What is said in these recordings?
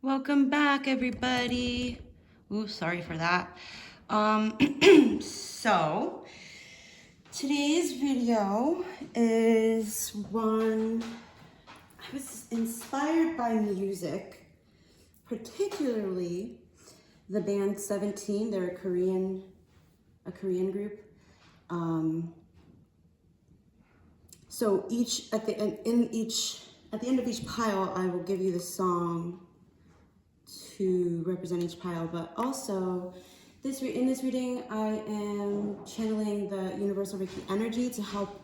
Welcome back, everybody. Ooh, sorry for that. So today's video is one, I was inspired by music, particularly the band 17. They're a Korean group. So at the end of each pile, I will give you the song to represent each pile, but also in this reading, I am channeling the universal Reiki energy to help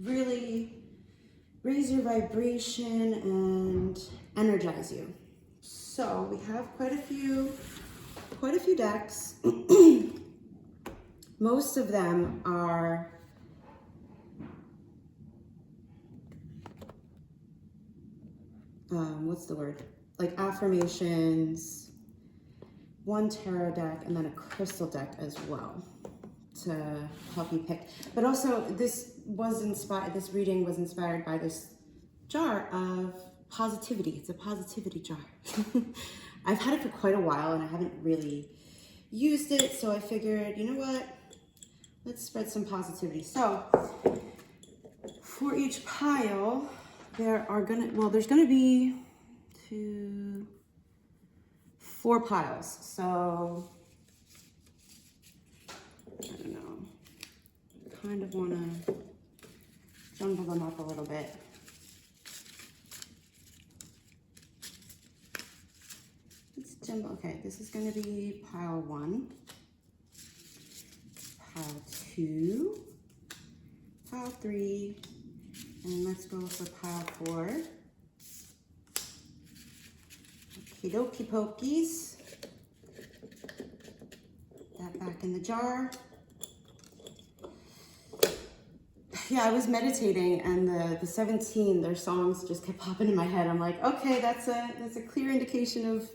really raise your vibration and energize you. So we have quite a few decks. Most of them are what's the word? Like affirmations, one tarot deck, and then a crystal deck as well to help you pick. But also this reading was inspired by this jar of positivity. It's a positivity jar. I've had it for quite a while and I haven't really used it, so I figured, you know what? Let's spread some positivity. So for each pile, there's gonna be 4 piles. So I don't know, kind of want to jumble them up a little bit. Okay, this is going to be pile 1, pile 2, pile 3, and let's go for pile 4. Okie dokie pokies. Put that back in the jar. Yeah, I was meditating and the 17, their songs just kept popping in my head. I'm like, okay, that's a clear indication of,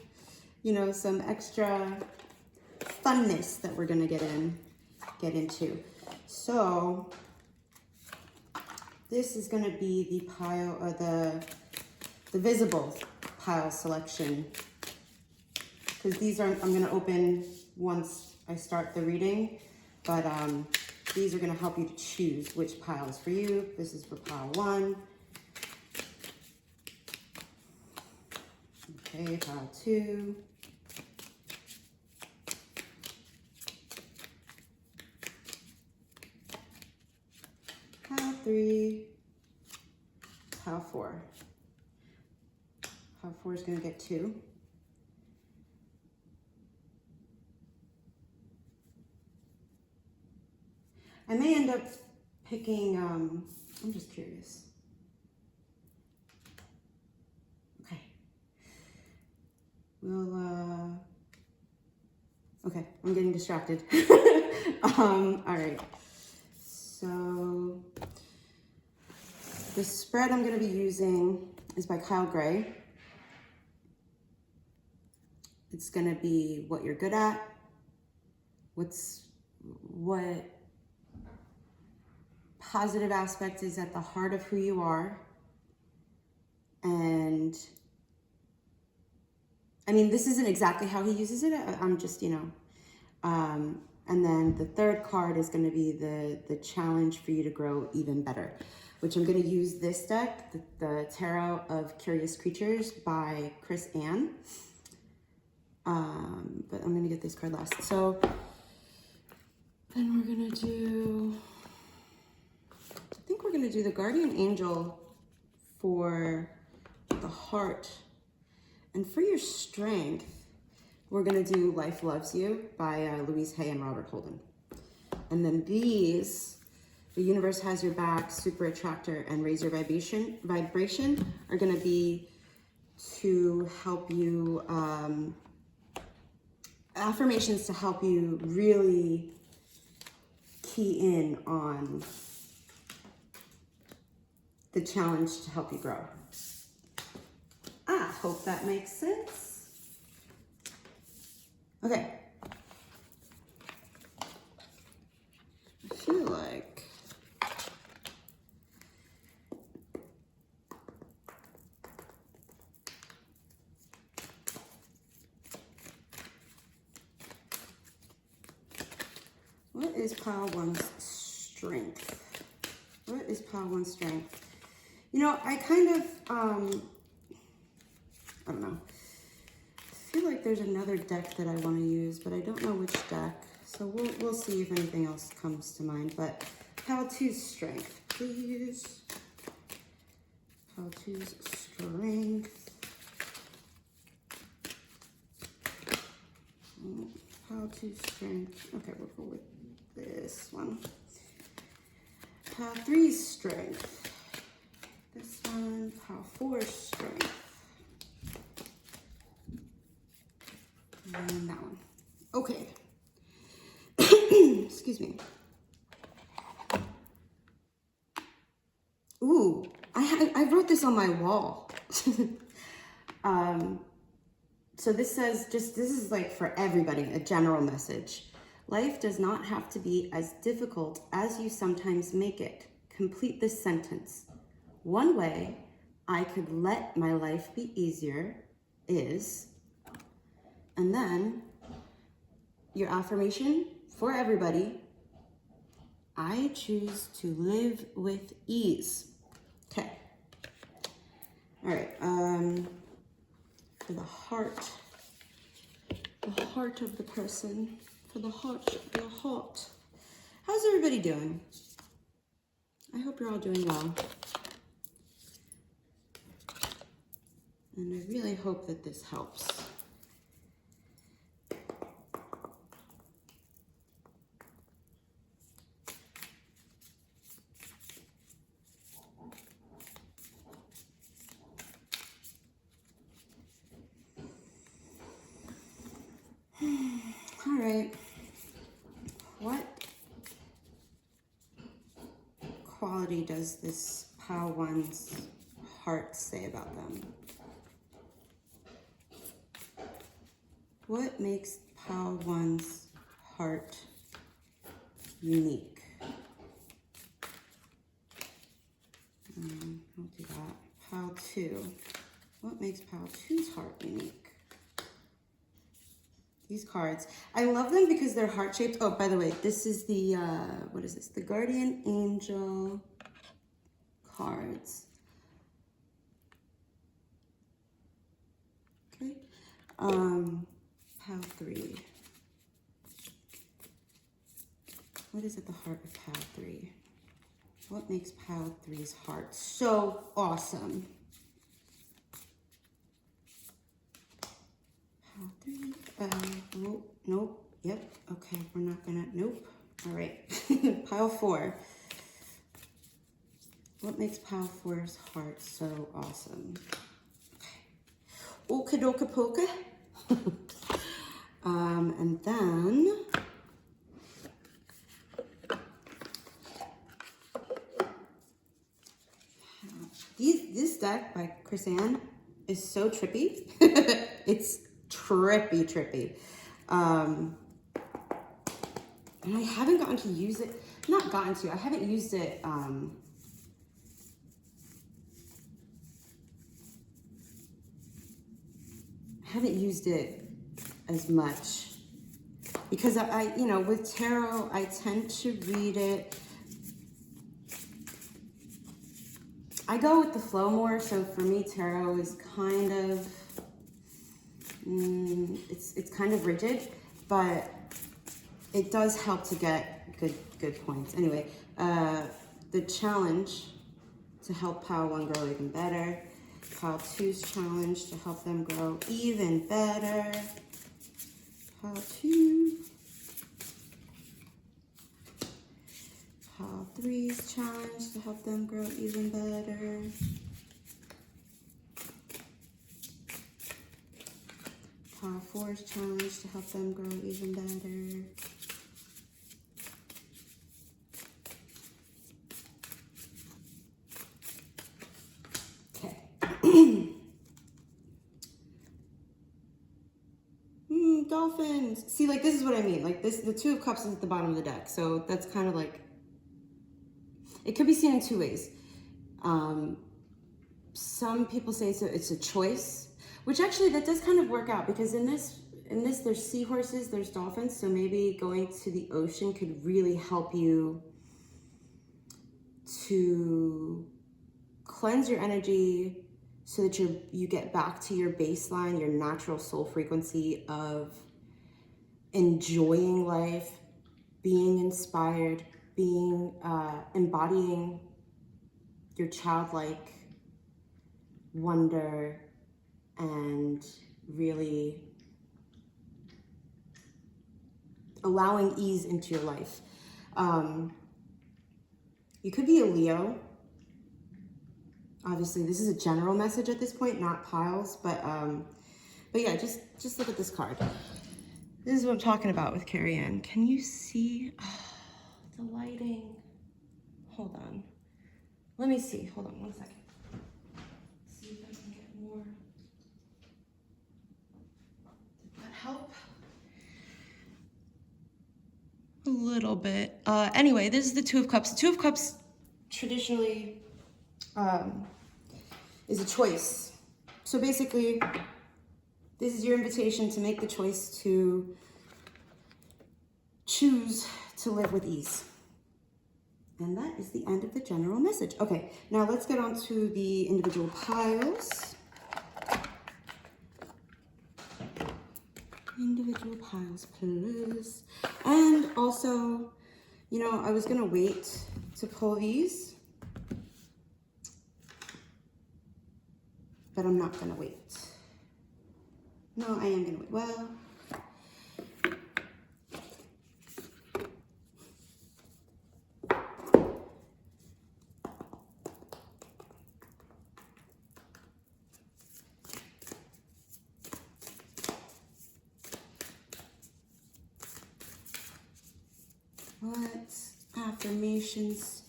you know, some extra funness that we're gonna get into. So this is gonna be the pile, or the visible pile selection, because these I'm gonna open once I start the reading, but these are gonna help you to choose which pile is for you. This is for pile 1. Okay, pile 2. Pile 3. Pile 4. Pile 4 is going to get 2. I may end up picking, I'm just curious. Okay. Okay, I'm getting distracted. All right. So the spread I'm going to be using is by Kyle Gray. It's going to be what you're good at, what positive aspect is at the heart of who you are. And I mean, this isn't exactly how he uses it. I'm just, you know, and then the third card is going to be the challenge for you to grow even better, which I'm going to use this deck, the Tarot of Curious Creatures by Chris Ann. But I'm going to get this card last. So then we're going to do, I think we're going to do the Guardian Angel for the heart. And for your strength, we're going to do Life Loves You by Louise Hay and Robert Holden. And then these, The Universe Has Your Back, Super Attractor, and Raise Your Vibration are going to be to help you, affirmations to help you really key in on the challenge to help you grow. I hope that makes sense. Okay. I feel like What is pile one's strength? What is pile one's strength? You know, I kind of, I don't know. I feel like there's another deck that I want to use, but I don't know which deck. So we'll see if anything else comes to mind. But pile two's strength, please. Pile two's strength. Pile two's strength. Okay, we'll go with this one. Pile three's strength. This one. Pile four's strength. And that one. Okay. Excuse me. Ooh, I wrote this on my wall. So this says, this is like for everybody, a general message. Life does not have to be as difficult as you sometimes make it. Complete this sentence. One way I could let my life be easier is, and then your affirmation for everybody, I choose to live with ease. Okay. All right. For the heart of the person, for the heart. How's everybody doing? I hope you're all doing well. And I really hope that this helps. All right, what quality does this pile one's heart say about them? What makes pile one's heart unique? I'll do that. Pile two. What makes pile two's heart unique? These cards. I love them because they're heart-shaped. Oh, by the way, this is the, what is this? The Guardian Angel cards. Okay. Pile three. What is at the heart of pile three? What makes pile three's heart so awesome? Pile three. Nope. Yep. Okay, we're not gonna. Nope. All right. Pile four. What makes pile four's heart so awesome? Okay. Okadoka polka. And then this deck by Chris Ann is so trippy. It's trippy. And I haven't gotten to use it. I haven't used it. I haven't used it as much because I you know, with tarot, I tend to read it. I go with the flow more, so for me, tarot is kind of, it's kind of rigid, but it does help to get good points. Anyway, the challenge to help pile one grow even better. Pile two's challenge to help them grow even better. Pile two. Pile three's challenge to help them grow even better. Pile four's challenge to help them grow even better. Dolphins. See, like, this is what I mean. Like, this, the Two of Cups is at the bottom of the deck. So that's kind of like, it could be seen in two ways. Some people say it's a choice, which actually that does kind of work out, because in this, in this, there's seahorses, there's dolphins, so maybe going to the ocean could really help you to cleanse your energy so that you get back to your baseline, your natural soul frequency of enjoying life, being inspired, being embodying your childlike wonder, and really allowing ease into your life. You could be a Leo. Obviously, this is a general message at this point, not piles, but yeah, just look at this card. This is what I'm talking about with Carrie Ann. Can you see the lighting? Hold on. Let me see. Hold on 1 second. See if I can get more. Did that help? A little bit. Anyway, this is the Two of Cups. The Two of Cups traditionally is a choice. So basically, this is your invitation to make the choice to choose to live with ease. And that is the end of the general message. Okay, now let's get on to the individual piles. Individual piles, please. And also, you know, I was gonna wait to pull these, but I'm not gonna wait. No, I am gonna wait. Well, what affirmations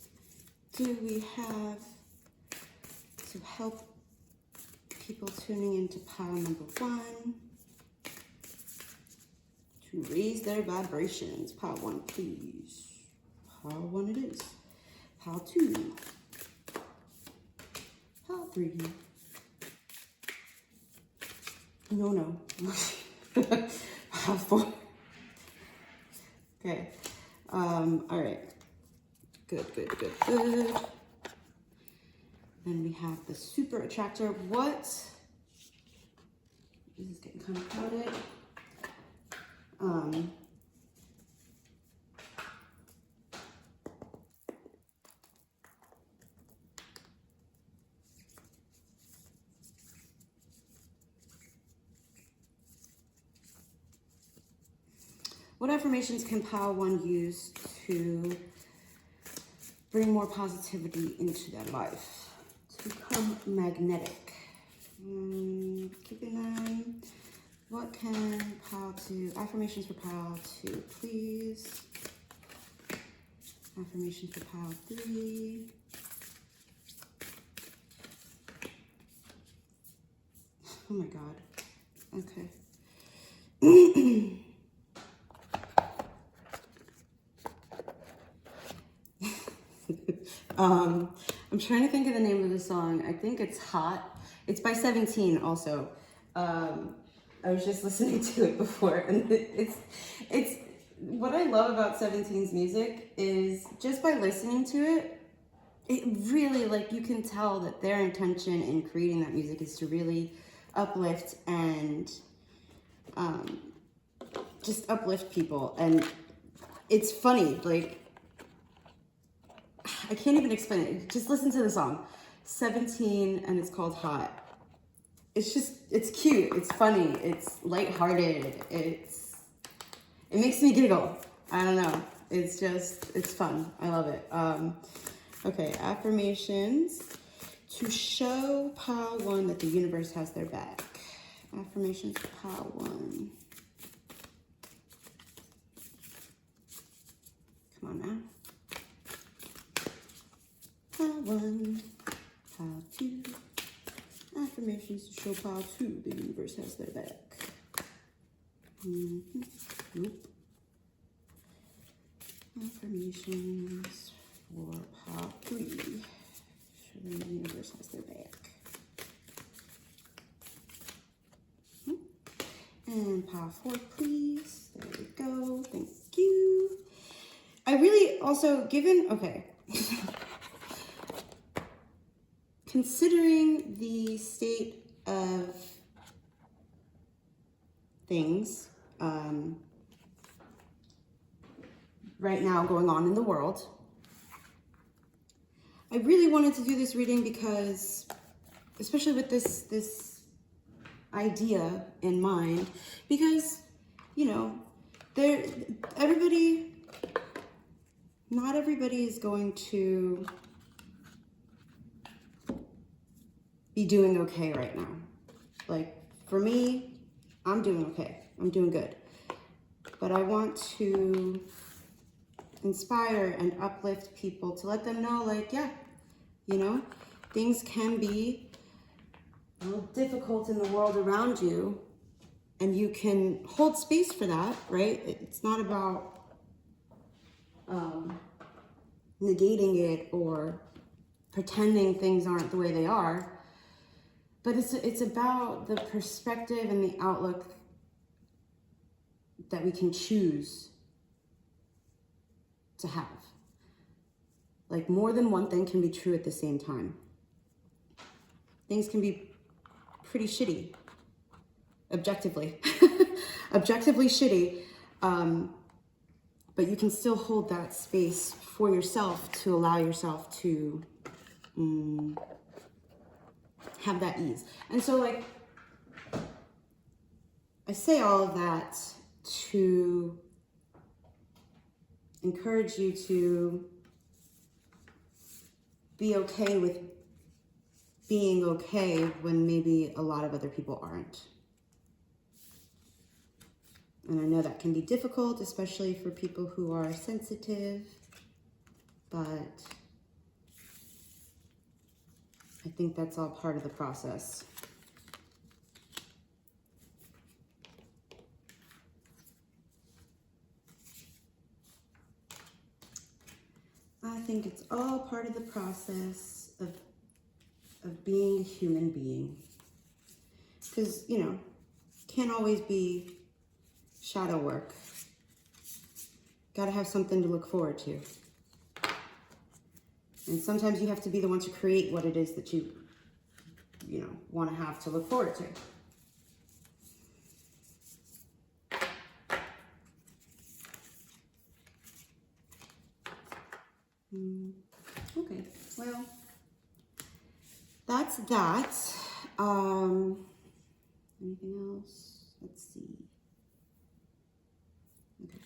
do we have to help people tuning into pile number 1 to raise their vibrations? Pile 1, please. Pile 1 it is. Pile 2. Pile 3. No. Pile 4. Okay. All right. Good. Then we have the super attractor. What? This is getting kind of crowded. What affirmations can pile 1 use to bring more positivity into their life? To become magnetic. Keep in mind, what can pile 2, affirmations for pile 2, please. Affirmations for pile 3. Oh my God. Okay. I'm trying to think of the name of the song. I think it's Hot. It's by 17 also. I was just listening to it before, and it's what I love about 17's music is just by listening to it, it really, like, you can tell that their intention in creating that music is to really uplift and just uplift people. And it's funny, like, I can't even explain it. Just listen to the song. 17, and it's called Hot. It's cute. It's funny. It's lighthearted. It makes me giggle. I don't know. It's fun. I love it. Okay, affirmations to show pile 1 that the universe has their back. Affirmations for pile 1. Come on now. Pile 1, pile 2. Affirmations to show pile 2 the universe has their back. Nope. Affirmations for pile 3 showing the universe has their back. And pile 4, please. There we go. Thank you. I really also, okay. Considering the state of things right now going on in the world, I really wanted to do this reading because, especially with this idea in mind, because, you know, not everybody is going to be doing okay right now. Like, for me, I'm doing okay. I'm doing good. But I want to inspire and uplift people to let them know, like, yeah, you know, things can be a little difficult in the world around you, and you can hold space for that, right? It's not about negating it or pretending things aren't the way they are, but it's about the perspective and the outlook that we can choose to have. Like, more than one thing can be true at the same time. Things can be pretty shitty, objectively, objectively shitty, but you can still hold that space for yourself to allow yourself to have that ease. And so, like, I say all of that to encourage you to be okay with being okay when maybe a lot of other people aren't. And I know that can be difficult, especially for people who are sensitive, but I think that's all part of the process. I think it's all part of the process of being a human being. Because, you know, can't always be shadow work. Got to have something to look forward to. And sometimes you have to be the one to create what it is that you know, want to have to look forward to. Okay, well, that's that. Anything else? Let's see. Okay.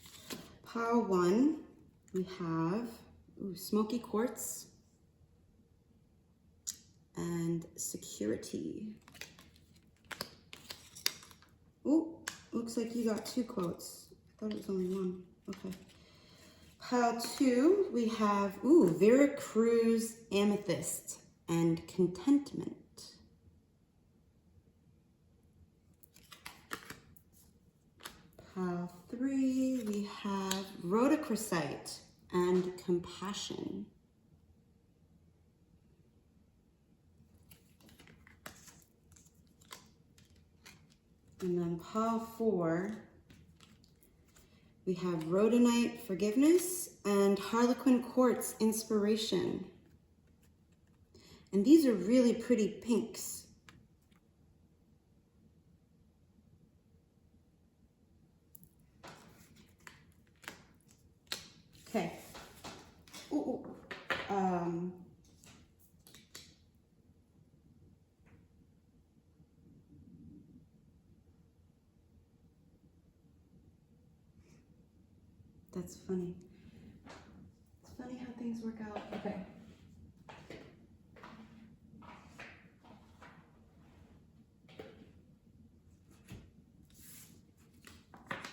Pile 1, we have Smoky Quartz and Security. Oh, looks like you got 2 quotes. I thought it was only 1. Okay. Pile 2, we have Vera, Cruz, Amethyst, and Contentment. Pile 3, we have Rhodochrosite and Compassion. And then pile 4, we have Rhodonite-Forgiveness and Harlequin Quartz-Inspiration. And these are really pretty pinks. Okay. That's funny. It's funny how things work out. Okay.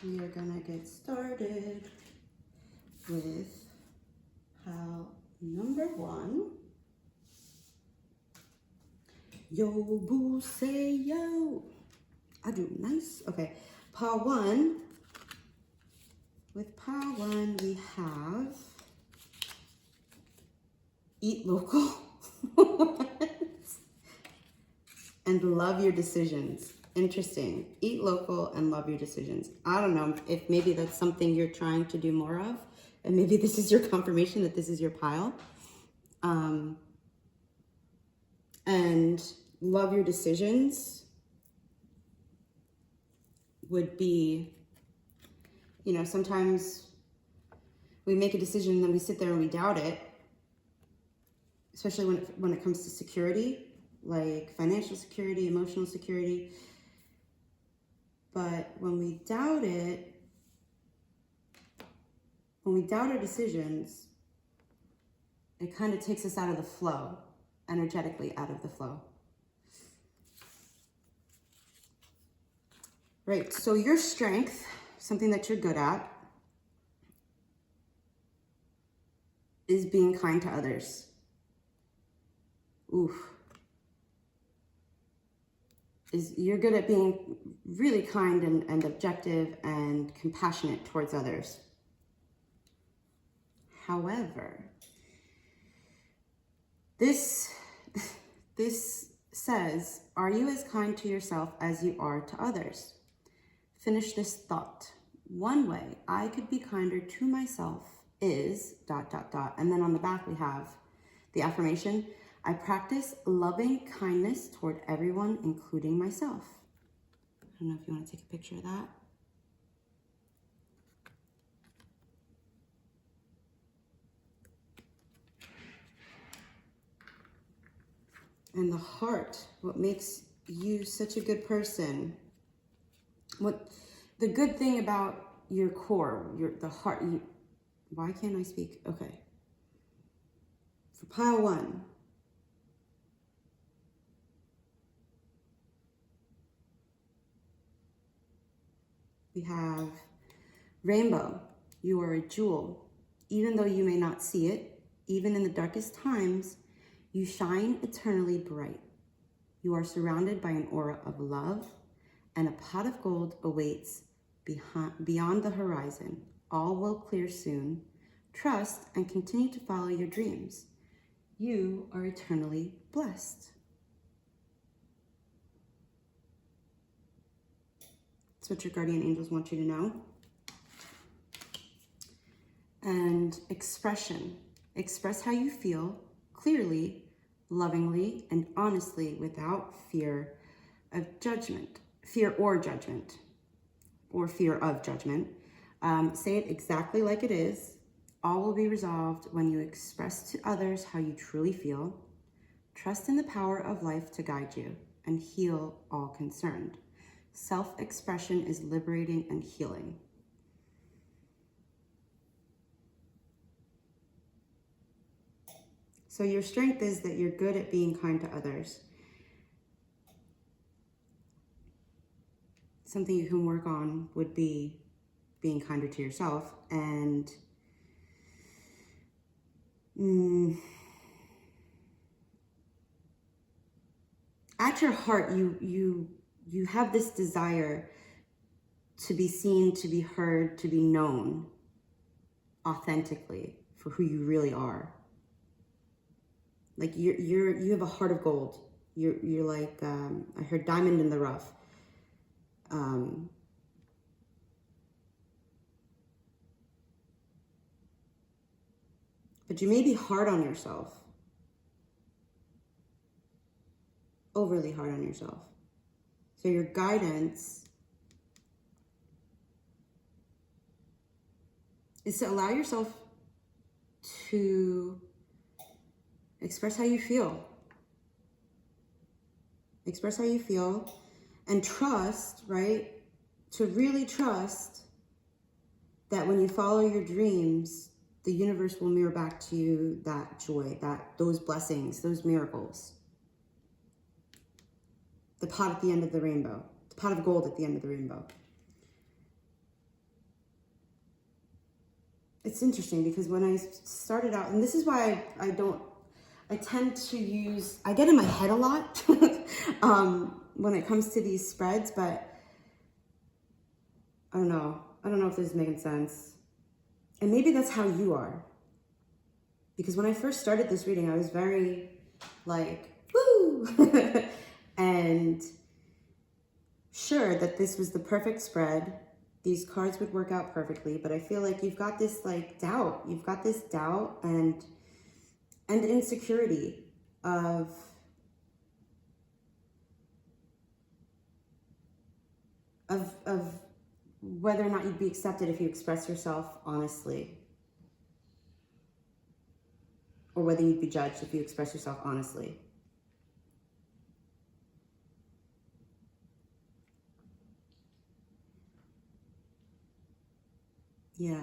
We are gonna get started with pile number 1. Yo, boo, say yo. I do nice. Okay, pile 1. With pile 1, we have Eat Local and Love Your Decisions. Interesting. Eat local and love your decisions. I don't know if maybe that's something you're trying to do more of, and maybe this is your confirmation that this is your pile. And love your decisions would be, you know, sometimes we make a decision and then we sit there and we doubt it, especially when it comes to security, like financial security, emotional security. But when we doubt it, when we doubt our decisions, it kind of takes us out of the flow, energetically out of the flow. Right, so your strength, something that you're good at, is being kind to others. Oof. You're good at being really kind and objective and compassionate towards others. However, this says, are you as kind to yourself as you are to others? Finish this thought. One way I could be kinder to myself is ... And then on the back we have the affirmation. I practice loving kindness toward everyone, including myself. I don't know if you want to take a picture of that. And the heart, what makes you such a good person, what the good thing about your core, the heart, why can't I speak? Okay. For pile 1, we have rainbow. You are a jewel. Even though you may not see it, even in the darkest times, you shine eternally bright. You are surrounded by an aura of love, and a pot of gold awaits beyond the horizon. All will clear soon. Trust and continue to follow your dreams. You are eternally blessed. That's what your guardian angels want you to know. And expression. Express how you feel clearly, lovingly, and honestly without fear of judgment. Fear or judgment. Or fear of judgment. Say it exactly like it is. All will be resolved when you express to others how you truly feel. Trust in the power of life to guide you and heal all concerned. Self-expression is liberating and healing. So your strength is that you're good at being kind to others. Something you can work on would be being kinder to yourself. And at your heart, you have this desire to be seen, to be heard, to be known authentically for who you really are. Like you have a heart of gold. You're like, I heard diamond in the rough. But you may be hard on yourself. Overly hard on yourself. So your guidance is to allow yourself to express how you feel. Express how you feel and trust, right? To really trust that when you follow your dreams, the universe will mirror back to you that joy, those blessings, those miracles. The pot at the end of the rainbow, the pot of gold at the end of the rainbow. It's interesting because when I started out, and this is why I tend to use, I get in my head a lot when it comes to these spreads, but I don't know if this is making sense. And maybe that's how you are. Because when I first started this reading, I was very like, woo! And sure that this was the perfect spread. These cards would work out perfectly, but I feel like you've got this like doubt. You've got this doubt and insecurity of whether or not you'd be accepted if you express yourself honestly, or whether you'd be judged if you express yourself honestly. Yeah,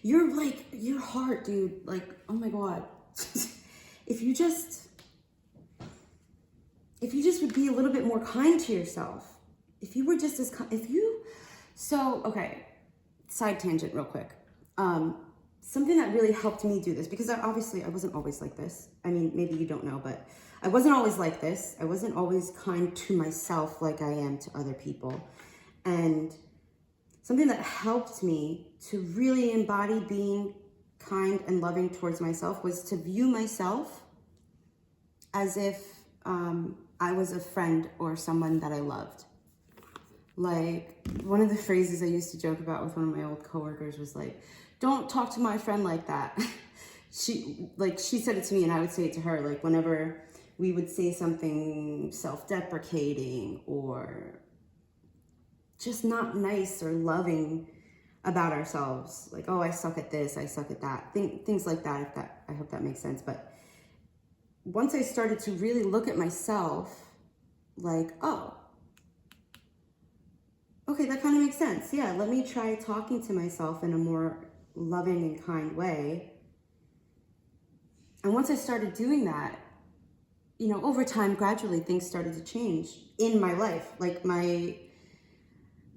you're like, your heart, dude, like, oh my God. if you just would be a little bit more kind to yourself, if you were just as kind, so, okay, side tangent real quick. Something that really helped me do this, because I wasn't always like this. I mean, maybe you don't know, but I wasn't always like this. I wasn't always kind to myself like I am to other people. And something that helped me to really embody being kind and loving towards myself was to view myself as if I was a friend or someone that I loved. Like, one of the phrases I used to joke about with one of my old coworkers was like, don't talk to my friend like that. She said it to me and I would say it to her, like whenever we would say something self-deprecating or just not nice or loving about ourselves. Like, oh, I suck at this, I suck at that. Things like that, I hope that makes sense. But once I started to really look at myself, like, oh, okay, that kind of makes sense. Yeah, let me try talking to myself in a more loving and kind way. And once I started doing that, you know, over time, gradually things started to change in my life. Like by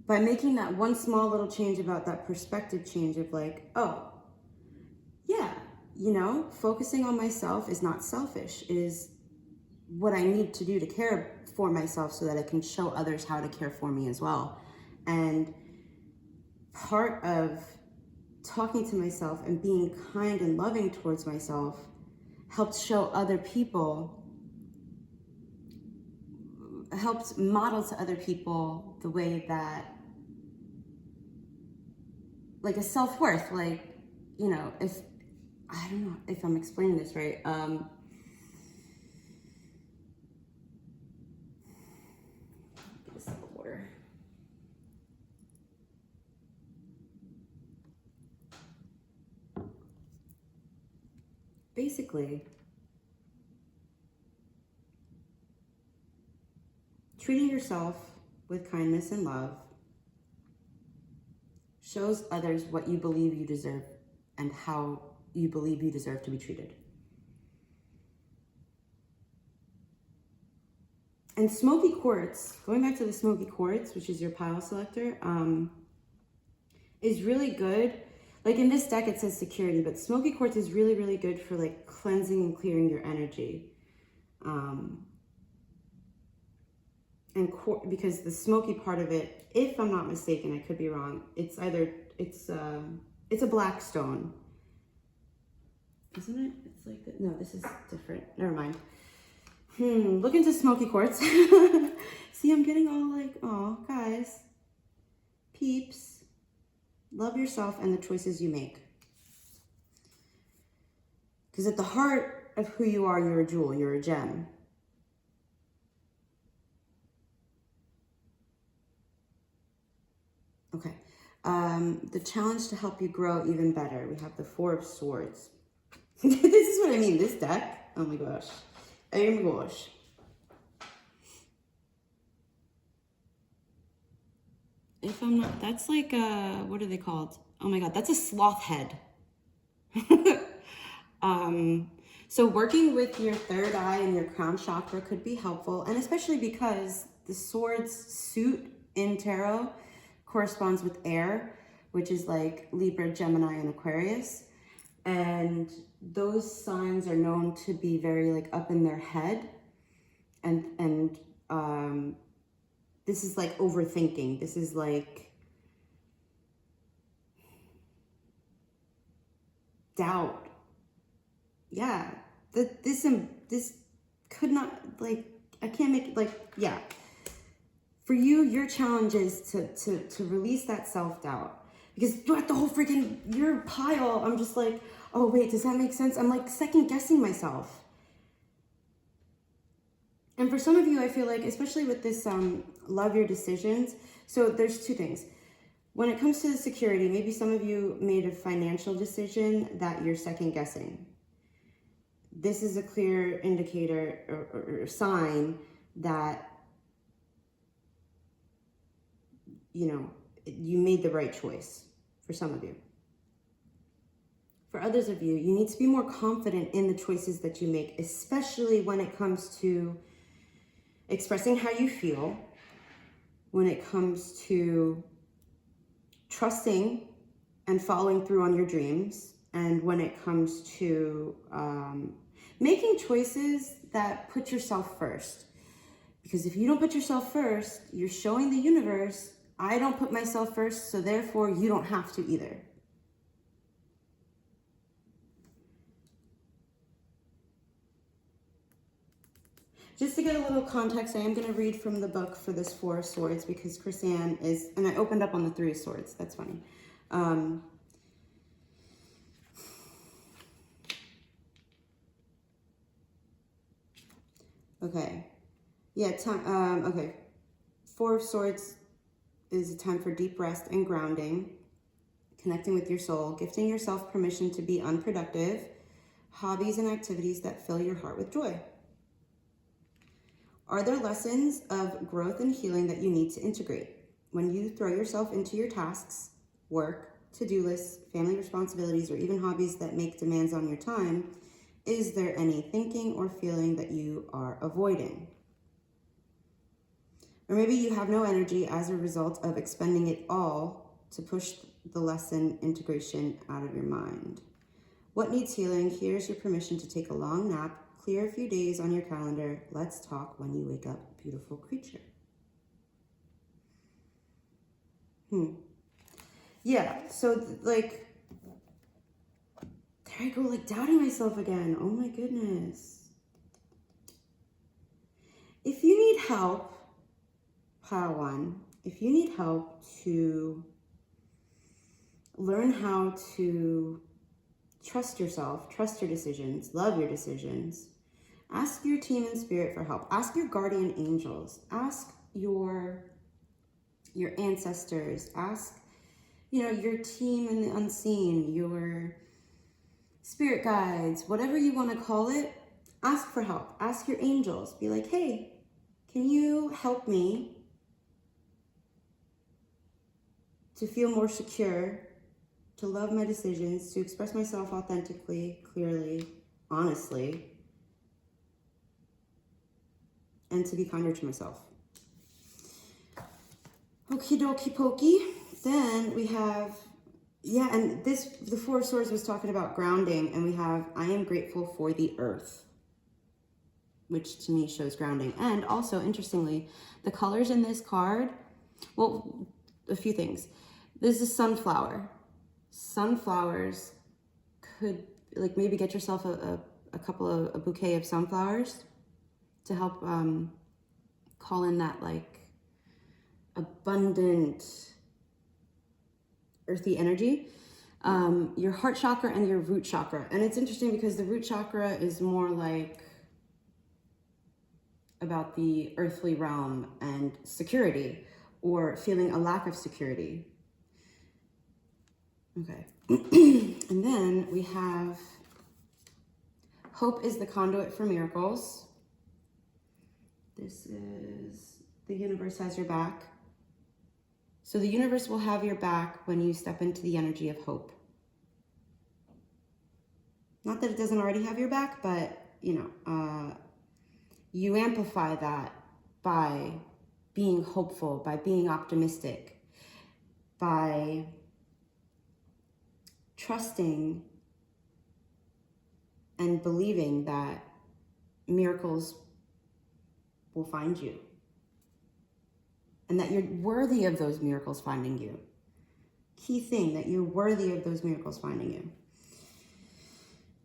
making that one small little change about that perspective change of like, oh, yeah, you know, focusing on myself is not selfish. It is what I need to do to care for myself so that I can show others how to care for me as well. And part of talking to myself and being kind and loving towards myself helped show other people, helped model to other people the way that, like a self-worth, like, you know, if, I don't know if I'm explaining this right. Get a sip of water. Basically, treating yourself with kindness and love shows others what you believe you deserve and how you believe you deserve to be treated. And Smoky Quartz, going back to the Smoky Quartz, which is your pile selector, is really good. Like in this deck, it says security, but Smoky Quartz is really, really good for like cleansing and clearing your energy. Because the smoky part of it, if I'm not mistaken, I could be wrong, it's a black stone. Isn't it? It's like that. No, this is different. Never mind. Look into Smoky Quartz. See, I'm getting all like, oh, guys, peeps, love yourself and the choices you make. Because at the heart of who you are, you're a jewel, you're a gem. Okay. The challenge to help you grow even better. We have the Four of Swords. This is what I mean, this deck. Oh my gosh. Oh my gosh. If I'm not, that's like, what are they called? Oh my God, that's a sloth head. So working with your third eye and your crown chakra could be helpful. And especially because the swords suit in tarot corresponds with air, which is like Libra, Gemini, and Aquarius. And those signs are known to be very like up in their head. And this is like overthinking. This is like doubt. Yeah, this could not, like, I can't make it, like, yeah. For you, your challenge is to release that self-doubt. Because throughout the whole freaking your pile, I'm just like, oh wait, does that make sense? I'm like second guessing myself. And for some of you, I feel like, especially with this love your decisions, so there's two things. When it comes to the security, maybe some of you made a financial decision that you're second guessing. This is a clear indicator or sign that, you know, you made the right choice for some of you. For others of you, you need to be more confident in the choices that you make, especially when it comes to expressing how you feel, when it comes to trusting and following through on your dreams, and when it comes to making choices that put yourself first. Because if you don't put yourself first, you're showing the universe, I don't put myself first, so therefore you don't have to either. Just to get a little context, I am going to read from the book for this Four of Swords because Chris-Anne is, and I opened up on the Three of Swords. That's funny. Okay. Yeah, okay. Four of Swords is a time for deep rest and grounding, connecting with your soul, gifting yourself permission to be unproductive, hobbies and activities that fill your heart with joy. Are there lessons of growth and healing that you need to integrate? When you throw yourself into your tasks, work, to-do lists, family responsibilities, or even hobbies that make demands on your time, is there any thinking or feeling that you are avoiding? Or maybe you have no energy as a result of expending it all to push the lesson integration out of your mind. What needs healing? Here's your permission to take a long nap, clear a few days on your calendar. Let's talk when you wake up, beautiful creature. Yeah, so like, there I go, like doubting myself again. Oh my goodness. If you need help, pile one, if you need help to learn how to trust yourself, trust your decisions, love your decisions, ask your team and spirit for help. Ask your guardian angels. Ask your ancestors. Ask, you know, your team in the unseen, your spirit guides, whatever you want to call it. Ask for help. Ask your angels. Be like, hey, can you help me to feel more secure, to love my decisions, to express myself authentically, clearly, honestly, and to be kinder to myself. Okie dokie pokey. Then we have, yeah, and the Four of Swords was talking about grounding, and we have, I am grateful for the earth, which to me shows grounding. And also, interestingly, the colors in this card, well, a few things. This is sunflower. Sunflowers could, like, maybe get yourself a bouquet of sunflowers to help call in that, like, abundant earthy energy. Your heart chakra and your root chakra. And it's interesting because the root chakra is more like about the earthly realm and security, or feeling a lack of security. Okay. And then we have hope is the conduit for miracles. This is the universe has your back. So the universe will have your back when you step into the energy of hope. Not that it doesn't already have your back, but, you know, you amplify that by being hopeful, by being optimistic, by trusting and believing that miracles will find you and that you're worthy of those miracles finding you. Key thing, that you're worthy of those miracles finding you.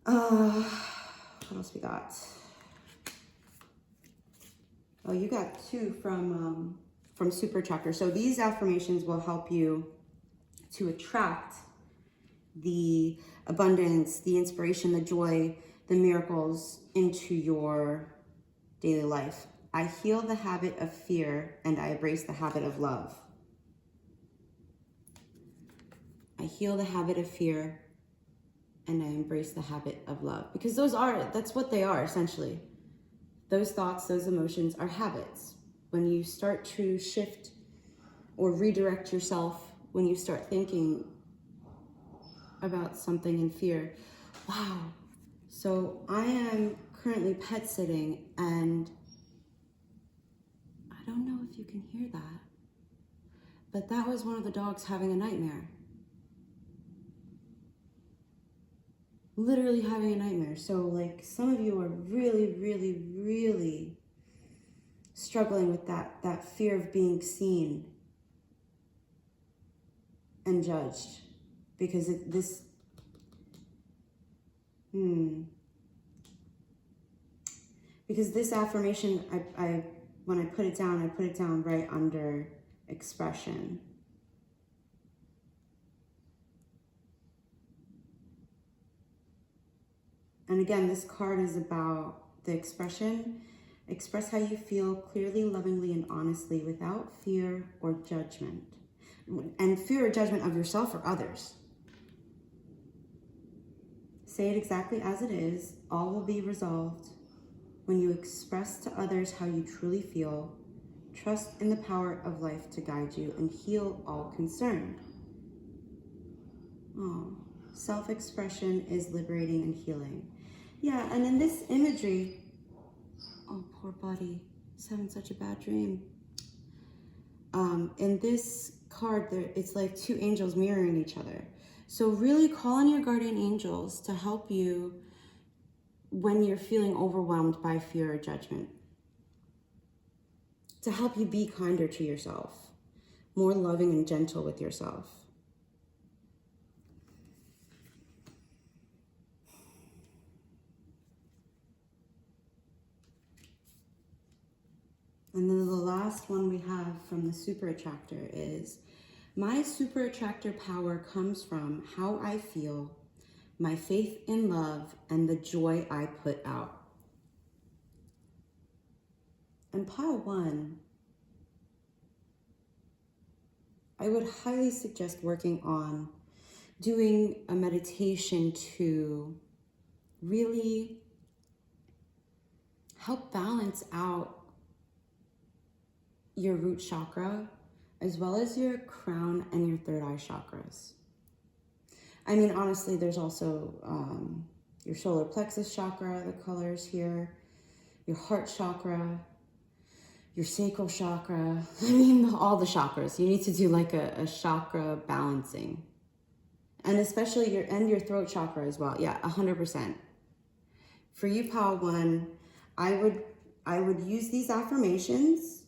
What else we got? Oh, you got two from from Super Chapter. So these affirmations will help you to attract the abundance, the inspiration, the joy, the miracles into your daily life. I heal the habit of fear and I embrace the habit of love. I heal the habit of fear and I embrace the habit of love. Because that's what they are essentially. Those thoughts, those emotions are habits. When you start to shift or redirect yourself, when you start thinking about something in fear, wow. So I am currently pet sitting and I don't know if you can hear that, but that was one of the dogs having a nightmare. Literally having a nightmare. So like some of you are really, really, really struggling with that fear of being seen and judged, because because this affirmation, when I put it down right under expression. And again, this card is about the expression. Express how you feel clearly, lovingly, and honestly without fear or judgment. And fear or judgment of yourself or others. Say it exactly as it is. All will be resolved when you express to others how you truly feel. Trust in the power of life to guide you and heal all concerned. Oh, self-expression is liberating and healing. Yeah, and in this imagery, oh, poor buddy, he's having such a bad dream. In this card, it's like two angels mirroring each other. So really call on your guardian angels to help you when you're feeling overwhelmed by fear or judgment. To help you be kinder to yourself, more loving and gentle with yourself. And then the last one we have from the Super Attractor is, my Super Attractor power comes from how I feel, my faith in love, and the joy I put out. And pile 1, I would highly suggest working on doing a meditation to really help balance out your root chakra, as well as your crown and your third eye chakras. I mean, honestly, there's also your solar plexus chakra, the colors here, your heart chakra, your sacral chakra. I mean, all the chakras. You need to do like a chakra balancing. And especially your throat chakra as well. Yeah, 100%. For you, pile 1, I would use these affirmations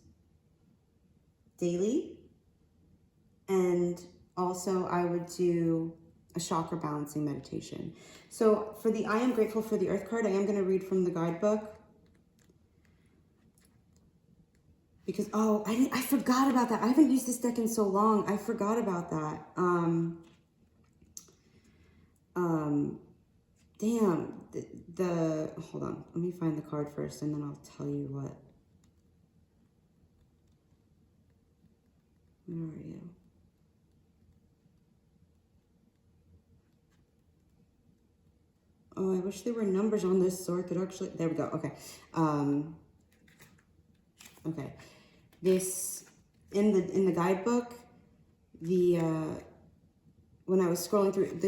daily, and also I would do a chakra balancing meditation. So for the I am grateful for the earth card, I am going to read from the guidebook, because I forgot about that. I haven't used this deck in so long. I forgot about that. Damn, hold on, let me find the card first and then I'll tell you what. Where are you? Oh, I wish there were numbers on this so I could actually, there we go, okay. Okay, this, in the guidebook, when I was scrolling through,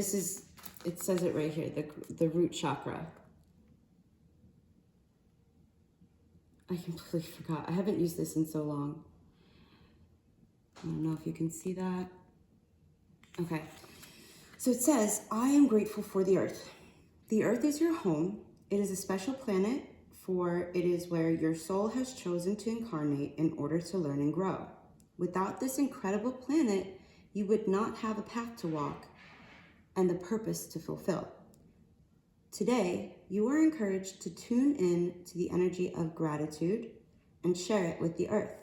it says it right here, the root chakra. I completely forgot. I haven't used this in so long. I don't know if you can see that. Okay, so it says, I am grateful for the earth. The earth is your home. It is a special planet, for it is where your soul has chosen to incarnate in order to learn and grow. Without this incredible planet, you would not have a path to walk and the purpose to fulfill. Today, you are encouraged to tune in to the energy of gratitude and share it with the earth.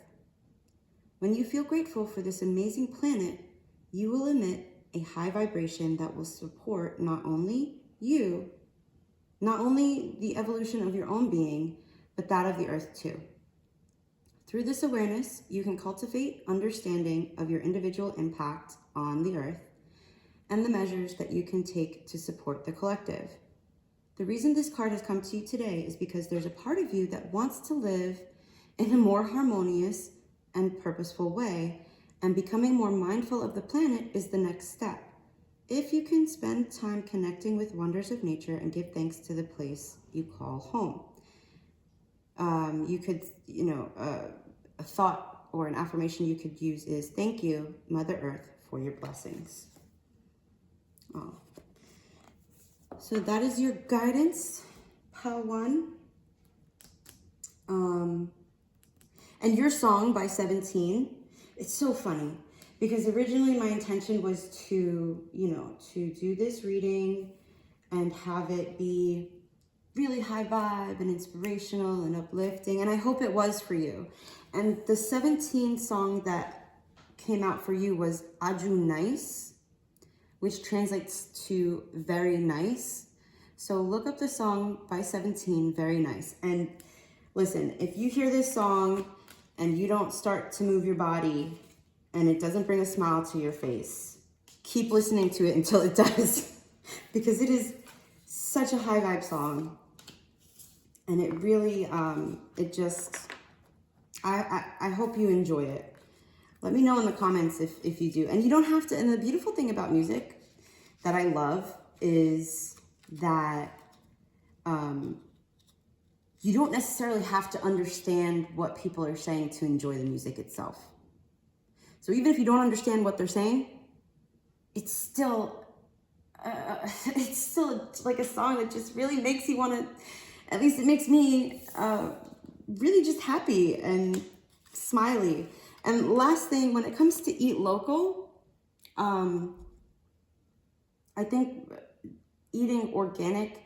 When you feel grateful for this amazing planet, you will emit a high vibration that will support not only you, not only the evolution of your own being, but that of the earth too. Through this awareness, you can cultivate understanding of your individual impact on the earth and the measures that you can take to support the collective. The reason this card has come to you today is because there's a part of you that wants to live in a more harmonious and purposeful way, and becoming more mindful of the planet is the next step. If you can spend time connecting with wonders of nature and give thanks to the place you call home. You could, a thought or an affirmation you could use is, thank you, Mother Earth, for your blessings. Oh. So that is your guidance, Pile 1. And your song by 17, it's so funny because originally my intention was to do this reading and have it be really high vibe and inspirational and uplifting. And I hope it was for you. And the 17 song that came out for you was Aju Nice, which translates to very nice. So look up the song by 17, Very Nice. And listen, if you hear this song and you don't start to move your body and it doesn't bring a smile to your face, keep listening to it until it does, because it is such a high vibe song. And it really, I hope you enjoy it. Let me know in the comments if you do. And you don't have to, and the beautiful thing about music that I love is that you don't necessarily have to understand what people are saying to enjoy the music itself. So even if you don't understand what they're saying, it's still like a song that just really makes you want to, at least it makes me really just happy and smiley. And last thing, when it comes to eat local, I think eating organic,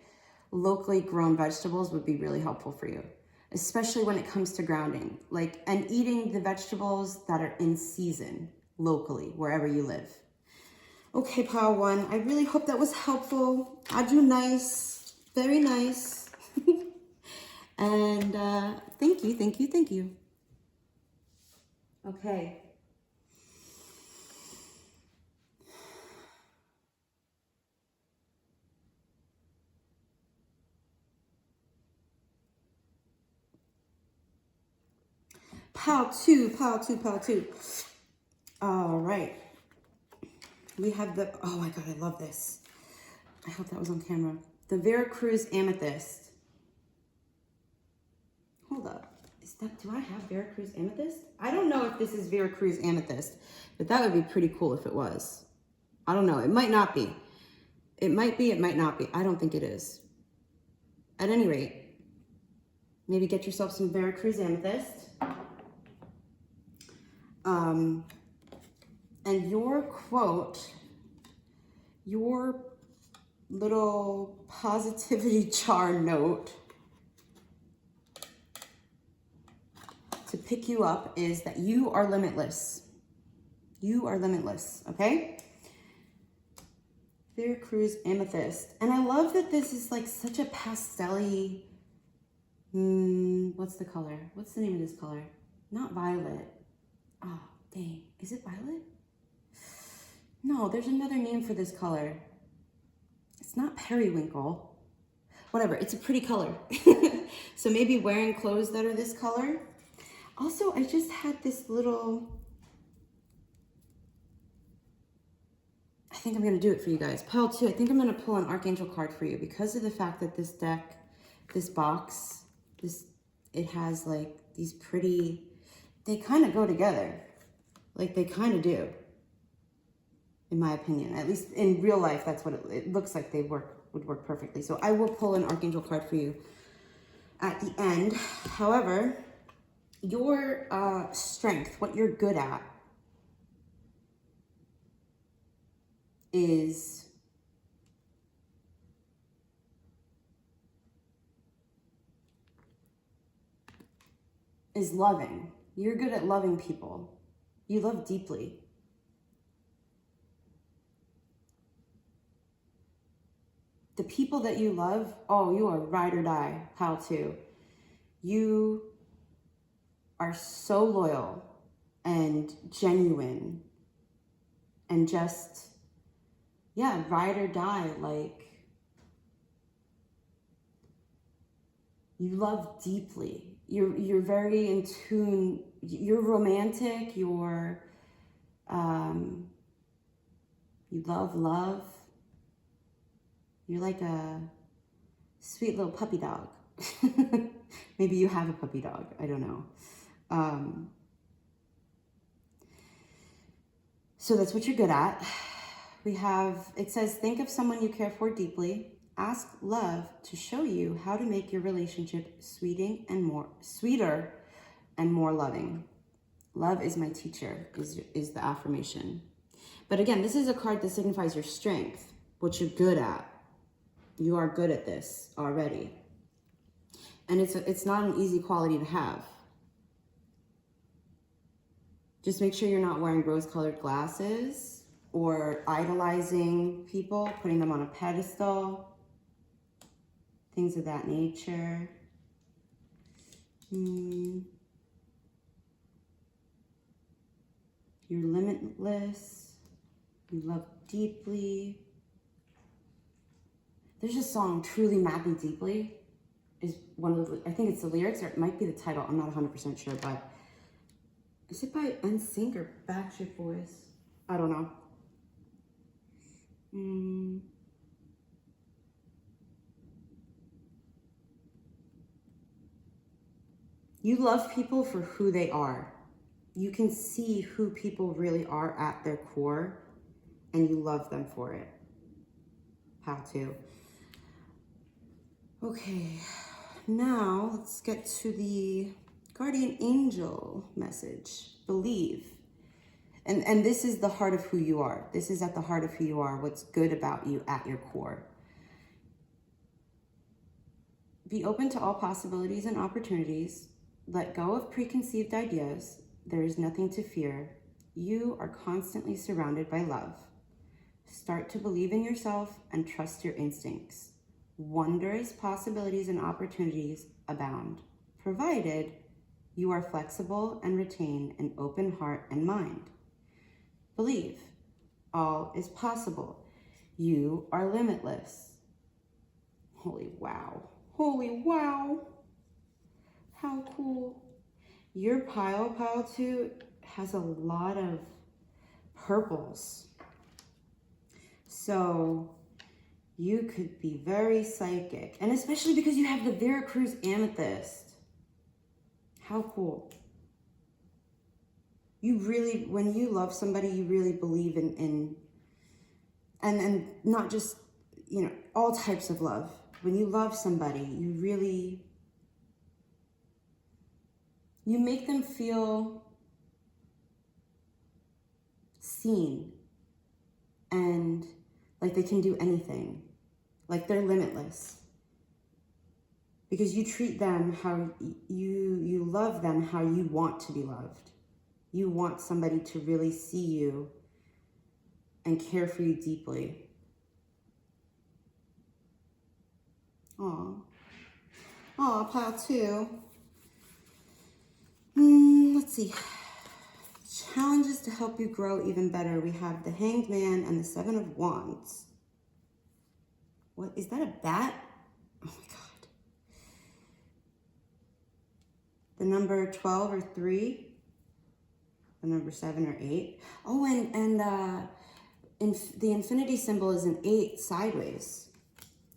locally grown vegetables would be really helpful for you, especially when it comes to grounding, and eating the vegetables that are in season locally, wherever you live. Okay, Pile 1, I really hope that was helpful. Aju nice, very nice. And thank you, thank you, thank you. Okay. Pile 2. All right. We have the, oh my God, I love this. I hope that was on camera. The Vera Cruz Amethyst. Hold up. Do I have Vera Cruz Amethyst? I don't know if this is Vera Cruz Amethyst, but that would be pretty cool if it was. I don't know. It might not be. It might be, it might not be. I don't think it is. At any rate, maybe get yourself some Vera Cruz Amethyst. And your quote, your little positivity jar note to pick you up is that you are limitless. You are limitless, okay? Vera Cruz Amethyst. And I love that this is like such a pastel-y, what's the color? What's the name of this color? Not violet. Oh, dang. Is it violet? No, there's another name for this color. It's not periwinkle. Whatever, it's a pretty color. So maybe wearing clothes that are this color. Also, I just had this little, I think I'm gonna do it for you guys. Pile 2, I think I'm gonna pull an Archangel card for you because of the fact that this deck, this box, it has like these pretty, they kind of go together. Like they kind of do, in my opinion. At least in real life, that's what it looks like they would work perfectly. So I will pull an Archangel card for you at the end. However, your strength, what you're good at, is loving. You're good at loving people. You love deeply. The people that you love, oh, you are ride or die, how to. You are so loyal and genuine and just, yeah, ride or die. Like, you love deeply. You're very in tune. You're romantic. You love love. You're like a sweet little puppy dog. Maybe you have a puppy dog. I don't know. So that's what you're good at. It says, think of someone you care for deeply. Ask love to show you how to make your relationship sweeter and more loving. Love is my teacher, is the affirmation. But again, this is a card that signifies your strength, what you're good at. You are good at this already. And it's not an easy quality to have. Just make sure you're not wearing rose-colored glasses or idolizing people, putting them on a pedestal, things of that nature. You're limitless. You love deeply. There's a song, Truly Madly Deeply, is one of the, I think it's the lyrics, or it might be the title, I'm not 100% sure, but is it by NSYNC or Backstreet Boys? I don't know. You love people for who they are. You can see who people really are at their core, and you love them for it. How to. Okay, now let's get to the guardian angel message. Believe. And this is the heart of who you are. This is at the heart of who you are, what's good about you at your core. Be open to all possibilities and opportunities. Let go of preconceived ideas. There is nothing to fear. You are constantly surrounded by love. Start to believe in yourself and trust your instincts. Wondrous possibilities and opportunities abound, provided you are flexible and retain an open heart and mind. Believe. All is possible. You are limitless. Holy wow. Holy wow. How cool. Your pile 2 has a lot of purples. So you could be very psychic. And especially because you have the Vera Cruz Amethyst. How cool. You really, when you love somebody, you really believe in and not just, you know, all types of love. When you love somebody, you make them feel seen and like they can do anything, like they're limitless. Because you treat them how you love them how you want to be loved. You want somebody to really see you and care for you deeply. Aw. Aw, pile 2. Let's see. Challenges to help you grow even better. We have the Hanged Man and the 7 of Wands. What, is that a bat? Oh my God. The number 12 or 3. The number 7 or 8. Oh, and the infinity symbol is an 8 sideways.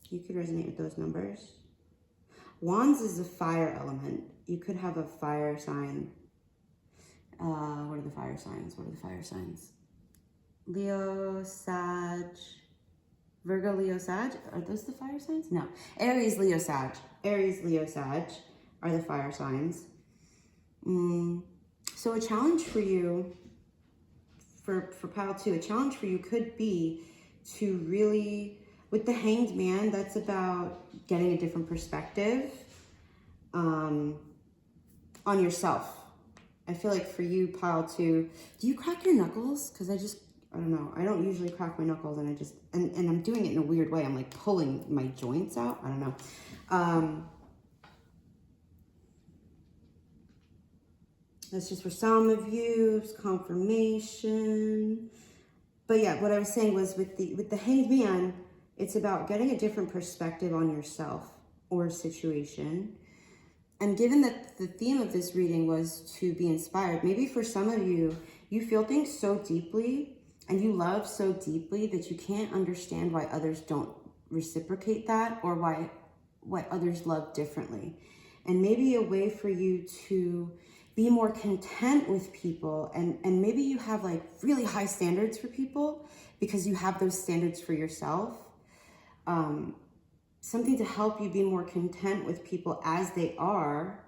You could resonate with those numbers. Wands is a fire element. You could have a fire sign. What are the fire signs? What are the fire signs? Leo, Sag, Virgo, Leo, Sag. Are those the fire signs? No. Aries, Leo, Sag. Aries, Leo, Sag are the fire signs. So a challenge for you, for pile 2, a challenge for you could be to really, with the Hanged Man, that's about getting a different perspective on yourself I feel like for you, pile 2, do you crack your knuckles? Because I don't know. I don't usually crack my knuckles, and and I'm doing it in a weird way. I'm like pulling my joints out. I don't know. That's just for some of you, it's confirmation. But yeah, what I was saying was with the Hanged Man, it's about getting a different perspective on yourself or a situation. And given that the theme of this reading was to be inspired, maybe for some of you, you feel things so deeply and you love so deeply that you can't understand why others don't reciprocate that, or why others love differently. And maybe a way for you to be more content with people, and maybe you have like really high standards for people because you have those standards for yourself. Something to help you be more content with people as they are,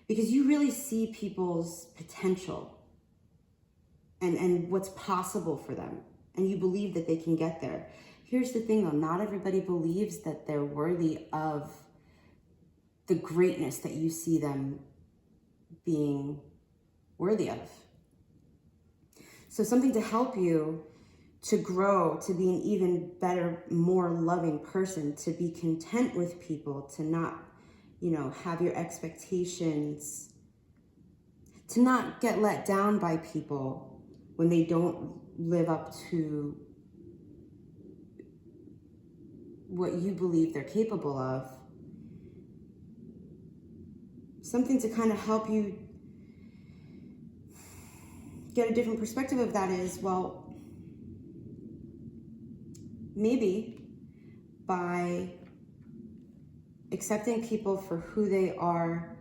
because you really see people's potential and what's possible for them, and you believe that they can get there. Here's the thing though, not everybody believes that they're worthy of the greatness that you see them being worthy of. So something to help you to grow, to be an even better, more loving person, to be content with people, to not, have your expectations, to not get let down by people when they don't live up to what you believe they're capable of. Something to kind of help you get a different perspective of that is, well, maybe by accepting people for who they are,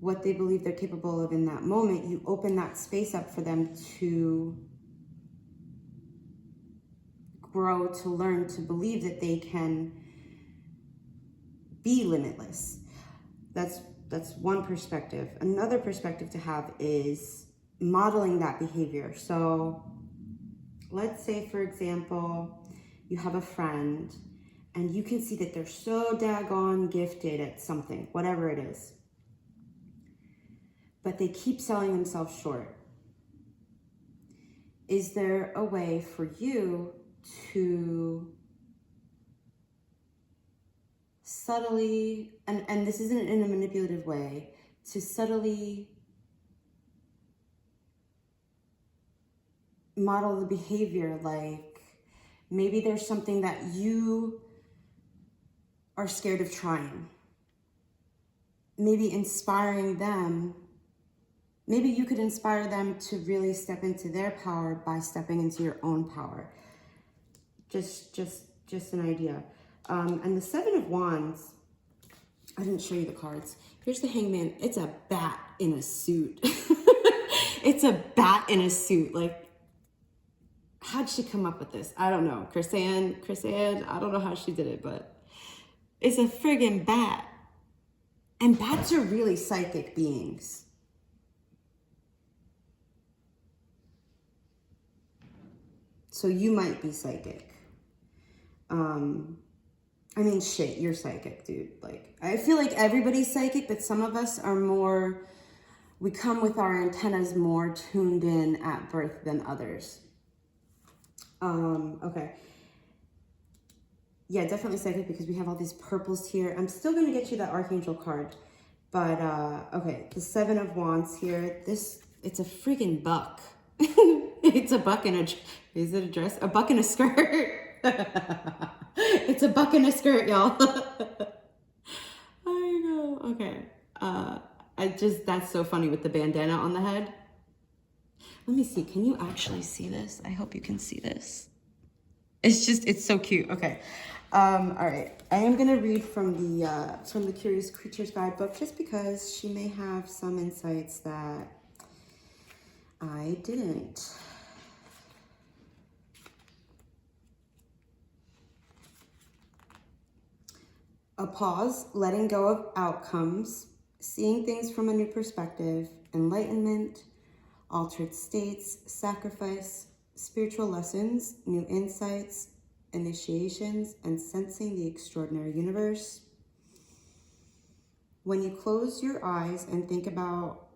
what they believe they're capable of in that moment, you open that space up for them to grow, to learn, to believe that they can be limitless. That's one perspective. Another perspective to have is modeling that behavior. So let's say, for example, you have a friend and you can see that they're so daggone gifted at something, whatever it is, but they keep selling themselves short. Is there a way for you to subtly, and this isn't in a manipulative way, to subtly model the behavior? Like maybe there's something that you are scared of trying. Maybe inspiring them, maybe you could inspire them to really step into their power by stepping into your own power. Just an idea. And the 7 of Wands, I didn't show you the cards. Here's the Hangman. It's a bat in a suit. It's a bat in a suit. Like, how'd she come up with this? I don't know. Chris Ann, I don't know how she did it, but it's a friggin' bat. And bats are really psychic beings. So you might be psychic. I mean, shit, you're psychic, dude. Like, I feel like everybody's psychic, but some of us are more, we come with our antennas more tuned in at birth than others. Okay. Yeah, definitely psychic because we have all these purples here. I'm still going to get you that Archangel card. But, okay, the 7 of Wands here. It's a freaking buck. It's a buck in a, is it a dress? A buck in a skirt. It's a buck in a skirt, y'all. I know. Okay. That's so funny with the bandana on the head. Let me see. Can you actually see this? I hope you can see this. It's so cute. Okay. All right. I am going to read from the Curious Creatures Guidebook just because she may have some insights that I didn't. A pause, letting go of outcomes, seeing things from a new perspective, enlightenment, altered states, sacrifice, spiritual lessons, new insights, initiations, and sensing the extraordinary universe. When you close your eyes and think about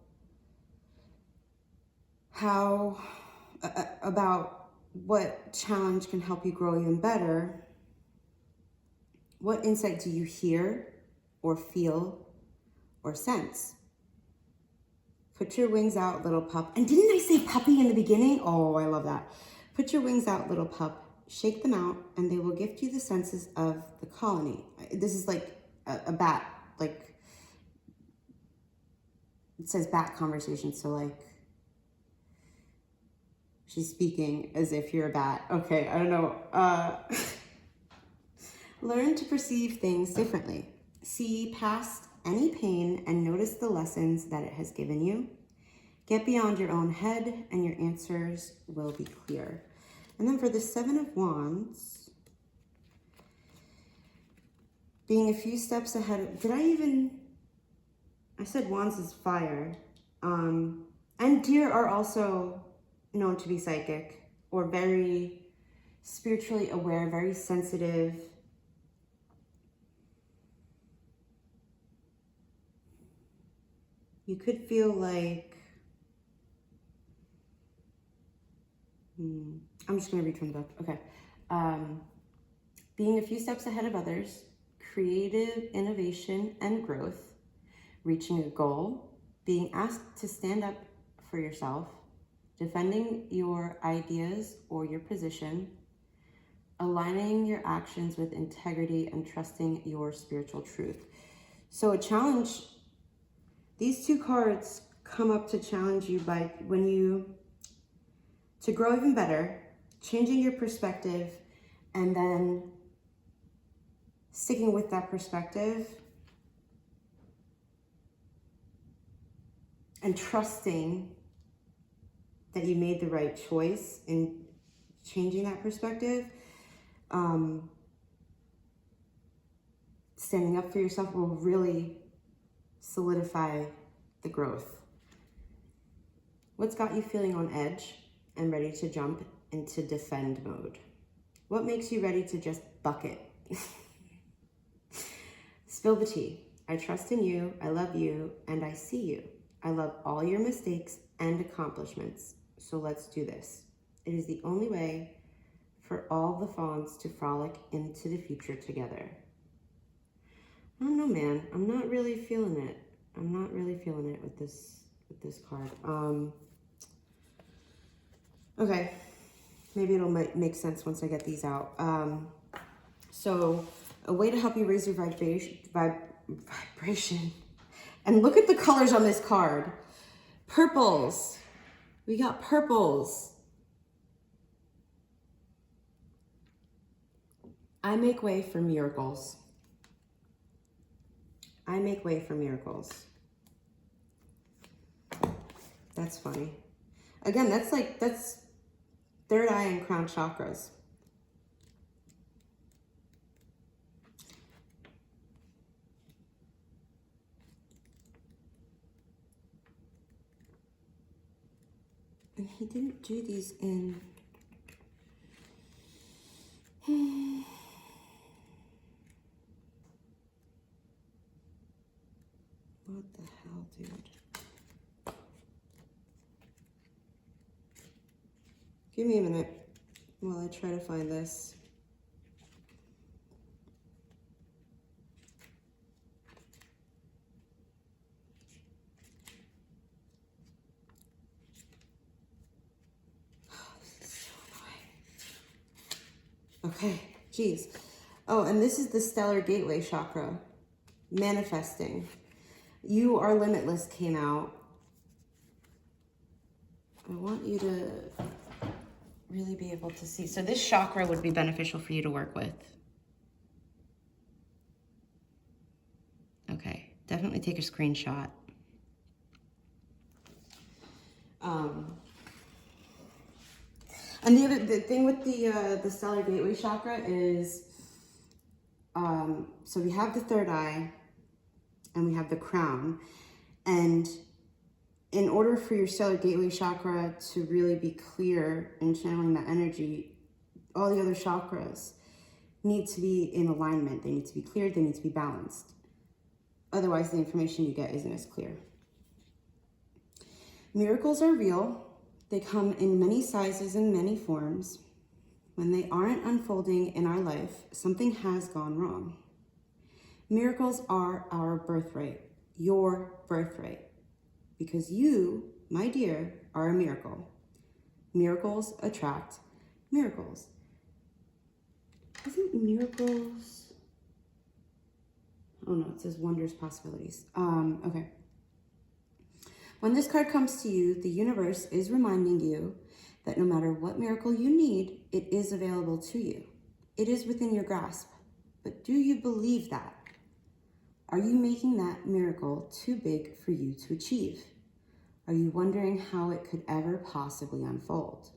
about what challenge can help you grow even better. What insight do you hear or feel or sense? Put your wings out, little pup. And didn't I say puppy in the beginning? Oh, I love that. Put your wings out, little pup. Shake them out, and they will gift you the senses of the colony. This is like a bat, like it says bat conversation. So like she's speaking as if you're a bat. Okay, I don't know. Learn to perceive things differently. See past any pain and notice the lessons that it has given you. Get beyond your own head and your answers will be clear. And then for the Seven of Wands, being a few steps ahead. I said wands is fire. And deer are also known to be psychic or very spiritually aware, very sensitive. You could feel like, I'm just going to read from the book. Okay. Being a few steps ahead of others, creative innovation and growth, reaching a goal, being asked to stand up for yourself, defending your ideas or your position, aligning your actions with integrity and trusting your spiritual truth. So a challenge, these two cards come up to challenge you by to grow even better, changing your perspective, and then sticking with that perspective and trusting that you made the right choice in changing that perspective. Standing up for yourself will really solidify the growth. What's got you feeling on edge and ready to jump into defend mode? What makes you ready to just bucket? Spill the tea. I trust in you, I love you, and I see you. I love all your mistakes and accomplishments, so let's do this. It is the only way for all the fawns to frolic into the future together. I don't know, man. I'm not really feeling it. I'm not really feeling it with this card. Okay, maybe it'll make sense once I get these out. So a way to help you raise your vibration. And look at the colors on this card. Purples. We got purples. I make way for miracles. I make way for miracles. That's funny. Again, that's third eye and crown chakras. And he didn't do these in... What the hell, dude? Give me a minute while I try to find this. Oh, this is so annoying. Okay, geez. Oh, and this is the stellar gateway chakra. Manifesting. You Are Limitless came out. I want you to really be able to see. So this chakra would be beneficial for you to work with. Okay, definitely take a screenshot. And the thing with the stellar gateway chakra is, so we have the third eye and we have the crown, and in order for your stellar gateway chakra to really be clear in channeling that energy, all the other chakras need to be in alignment. They need to be cleared. They need to be balanced. Otherwise, the information you get isn't as clear. Miracles are real. They come in many sizes and many forms. When they aren't unfolding in our life, something has gone wrong. Miracles are our birthright, your birthright, because you, my dear, are a miracle. Miracles attract miracles. Isn't miracles? Oh no, it says wonders, possibilities. Okay. When this card comes to you, the universe is reminding you that no matter what miracle you need, it is available to you. It is within your grasp. But do you believe that? Are you making that miracle too big for you to achieve? Are you wondering how it could ever possibly unfold?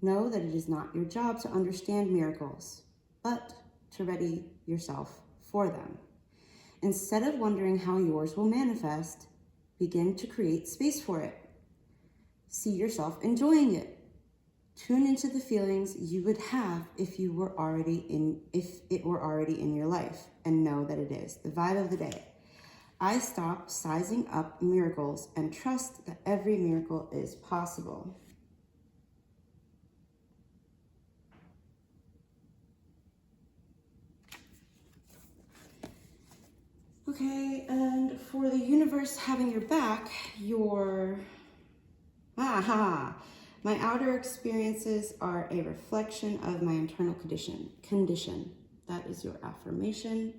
Know that it is not your job to understand miracles, but to ready yourself for them. Instead of wondering how yours will manifest, begin to create space for it. See yourself enjoying it. Tune into the feelings you would have if it were already in your life, and know that it is. The vibe of the day. I stop sizing up miracles and trust that every miracle is possible. Okay, and for the universe having your back, my outer experiences are a reflection of my internal condition. That is your affirmation.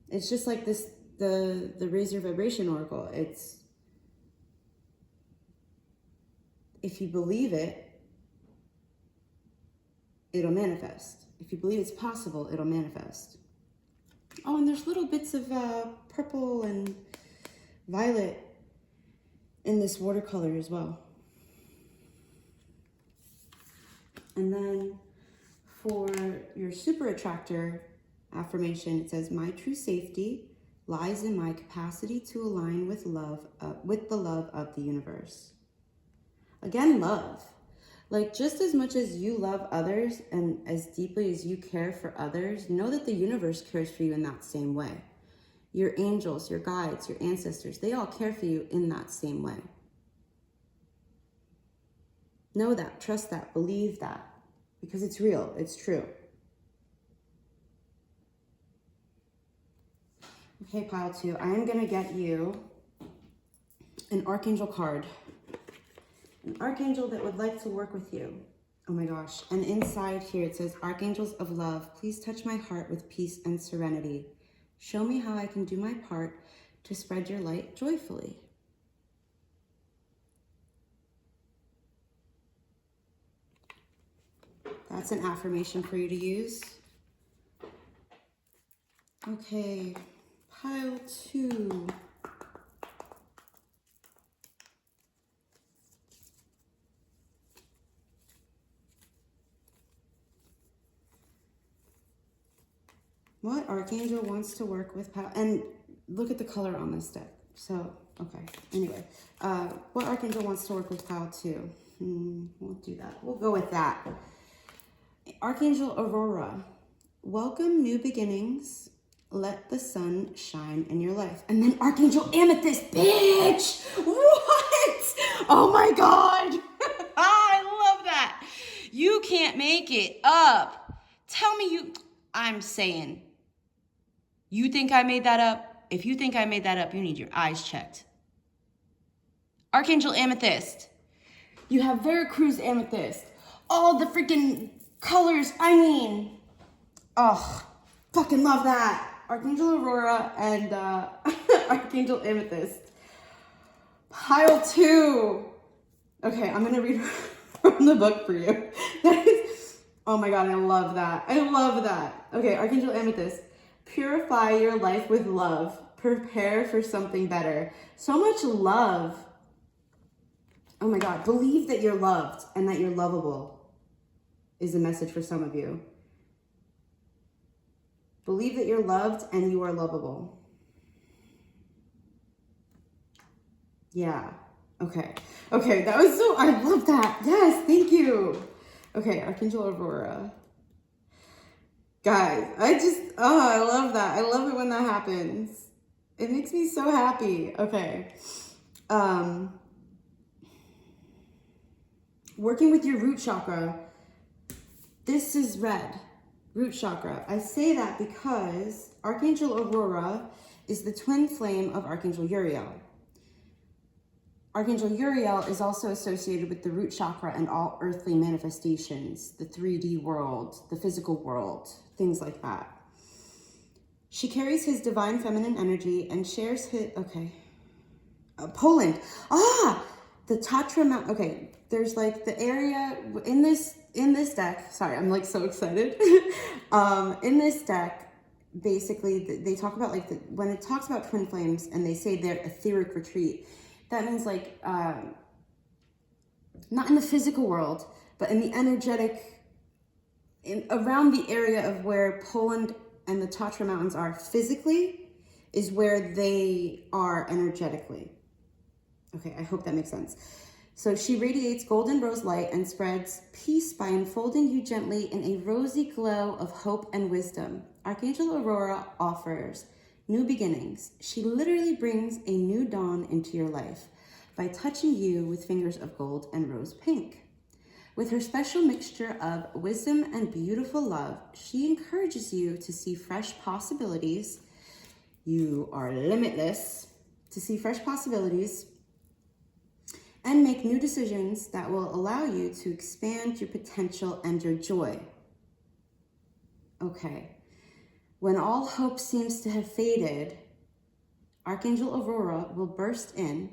It's just like this, the Raise Your Vibration Oracle. It's, if you believe it, it'll manifest. If you believe it's possible, it'll manifest. Oh, and there's little bits of purple and violet in this watercolor as well. And then for your super attractor affirmation, it says, my true safety lies in my capacity to align with the love of the universe. Again, love. Like, just as much as you love others and as deeply as you care for others, know that the universe cares for you in that same way. Your angels, your guides, your ancestors, they all care for you in that same way. Know that, trust that, believe that, because it's real, it's true. Okay, pile 2, I am going to get you an archangel card. An archangel that would like to work with you. Oh my gosh. And inside here it says, Archangels of love, please touch my heart with peace and serenity. Show me how I can do my part to spread your light joyfully. That's an affirmation for you to use. Okay, pile 2. What archangel wants to work with pile? And look at the color on this deck. So, okay. Anyway, what archangel wants to work with pile 2? We'll do that. We'll go with that. Archangel Aurora, welcome new beginnings. Let the sun shine in your life. And then Archangel Amethyst, bitch! What? Oh my God! I love that. You can't make it up. Tell me you... I'm saying, you think I made that up? If you think I made that up, you need your eyes checked. Archangel Amethyst. You have Vera Cruz Amethyst. All the freaking colors. I mean, oh, fucking love that. Archangel Aurora and Archangel Amethyst. Pile 2. Okay, I'm going to read from the book for you. That is, oh my God, I love that. I love that. Okay, Archangel Amethyst. Purify your life with love. Prepare for something better. So much love. Oh my God, believe that you're loved and that you're lovable is a message for some of you. Believe that you're loved and you are lovable. Yeah. Okay. Okay, that was so, I love that. Yes, thank you. Okay, Archangel Aurora. Guys, I love that. I love it when that happens. It makes me so happy. Okay. working with your root chakra, this is red, root chakra. I say that because Archangel Aurora is the twin flame of Archangel Uriel. Archangel Uriel is also associated with the root chakra and all earthly manifestations, the 3D world, the physical world, things like that. She carries his divine feminine energy and shares his, Poland. The Tatra Mount. Okay, there's like the area in this deck. Sorry, I'm like so excited. In this deck, basically they talk about like when it talks about twin flames and they say they're etheric retreat. That means like not in the physical world, but in the energetic, around the area of where Poland and the Tatra Mountains are physically, is where they are energetically. Okay, I hope that makes sense. So she radiates golden rose light and spreads peace by enfolding you gently in a rosy glow of hope and wisdom. Archangel Aurora offers new beginnings. She literally brings a new dawn into your life by touching you with fingers of gold and rose pink. With her special mixture of wisdom and beautiful love, she encourages you to see fresh possibilities. You are limitless. To see fresh possibilities and make new decisions that will allow you to expand your potential and your joy. Okay. When all hope seems to have faded, Archangel Aurora will burst in,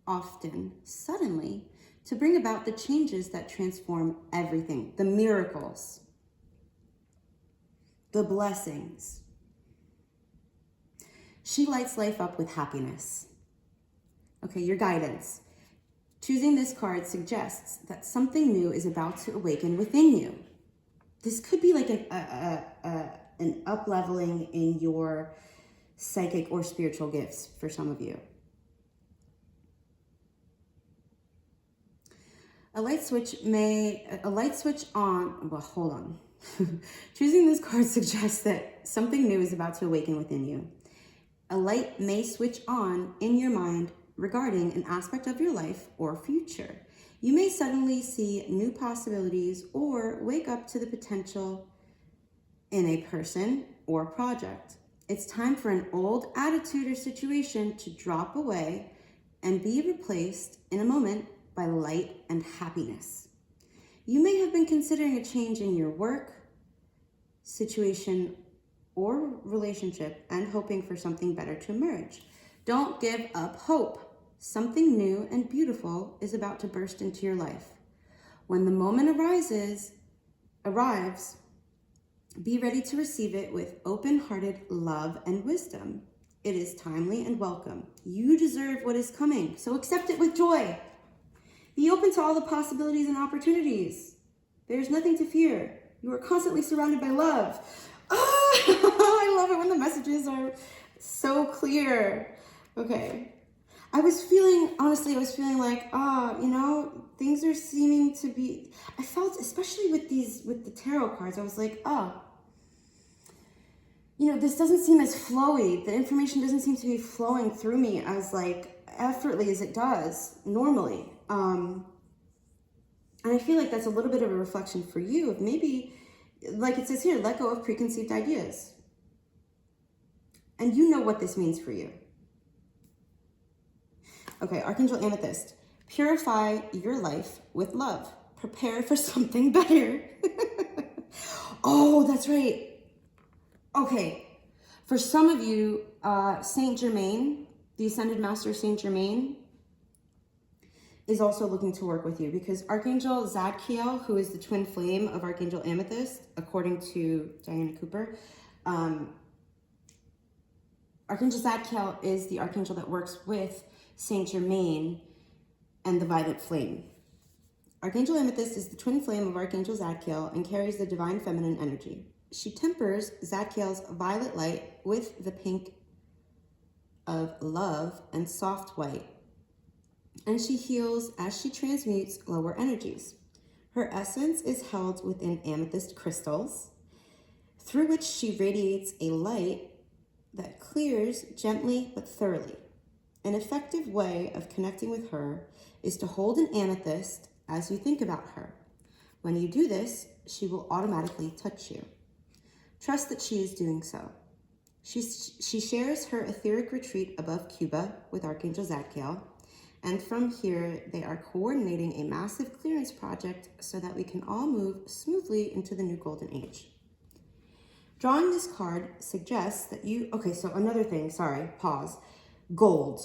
often, suddenly, to bring about the changes that transform everything, the miracles, the blessings. She lights life up with happiness. Okay, your guidance. Choosing this card suggests that something new is about to awaken within you. This could be like an up-leveling in your psychic or spiritual gifts for some of you. A light switch on, well, hold on. Choosing this card suggests that something new is about to awaken within you. A light may switch on in your mind regarding an aspect of your life or future. You may suddenly see new possibilities or wake up to the potential in a person or project. It's time for an old attitude or situation to drop away and be replaced in a moment by light and happiness. You may have been considering a change in your work, situation, or relationship and hoping for something better to emerge. Don't give up hope. Something new and beautiful is about to burst into your life. When the moment arrives, be ready to receive it with open-hearted love and wisdom. It is timely and welcome. You deserve what is coming, so accept it with joy. Be open to all the possibilities and opportunities. There's nothing to fear. You are constantly surrounded by love. Oh, I love it when the messages are so clear. Okay. I was feeling like, things are seeming to be, I felt, especially with the tarot cards, I was like, this doesn't seem as flowy. The information doesn't seem to be flowing through me as like effortlessly as it does normally. And I feel like that's a little bit of a reflection for you of maybe, like it says here, let go of preconceived ideas. And you know what this means for you. Okay, Archangel Amethyst. Purify your life with love. Prepare for something better. Oh, that's right. Okay, for some of you, Saint Germain, the Ascended Master Saint Germain, is also looking to work with you because Archangel Zadkiel, who is the twin flame of Archangel Amethyst, according to Diana Cooper, Archangel Zadkiel is the archangel that works with Saint Germain and the violet flame. Archangel Amethyst is the twin flame of Archangel Zadkiel and carries the divine feminine energy. She tempers Zadkiel's violet light with the pink of love and soft white, and she heals as she transmutes lower energies. Her essence is held within amethyst crystals, through which she radiates a light that clears gently but thoroughly. An effective way of connecting with her is to hold an amethyst as you think about her. When you do this, she will automatically touch you. Trust that she is doing so. She shares her etheric retreat above Cuba with Archangel Zadkiel, and from here, they are coordinating a massive clearance project so that we can all move smoothly into the new golden age. Drawing this card suggests that you, okay, so another thing, sorry, pause. Gold.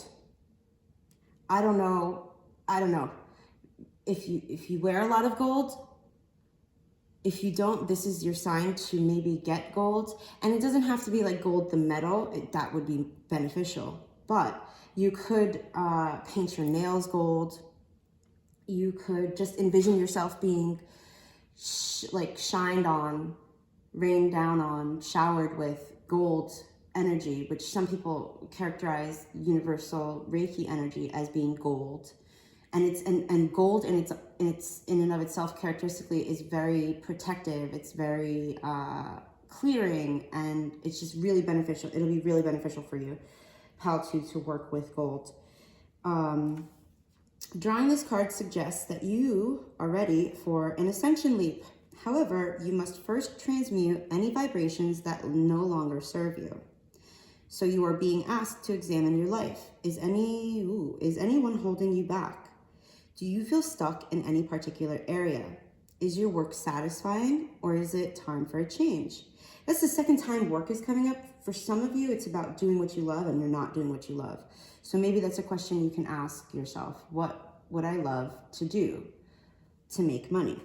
I don't know. If you wear a lot of gold, if you don't, this is your sign to maybe get gold. And it doesn't have to be like gold, the metal, that would be beneficial. But you could paint your nails gold. You could just envision yourself being shined on, rained down on, showered with gold energy, which some people characterize universal Reiki energy as being gold. And it's and gold in and of itself characteristically is very protective. It's very clearing, and it's just really beneficial. It'll be really beneficial for you, how to work with gold. Drawing this card suggests that you are ready for an ascension leap. However, you must first transmute any vibrations that no longer serve you. So you are being asked to examine your life. Is anyone holding you back? Do you feel stuck in any particular area? Is your work satisfying, or is it time for a change? That's the second time work is coming up. For some of you, it's about doing what you love and you're not doing what you love. So maybe that's a question you can ask yourself. What would I love to do to make money?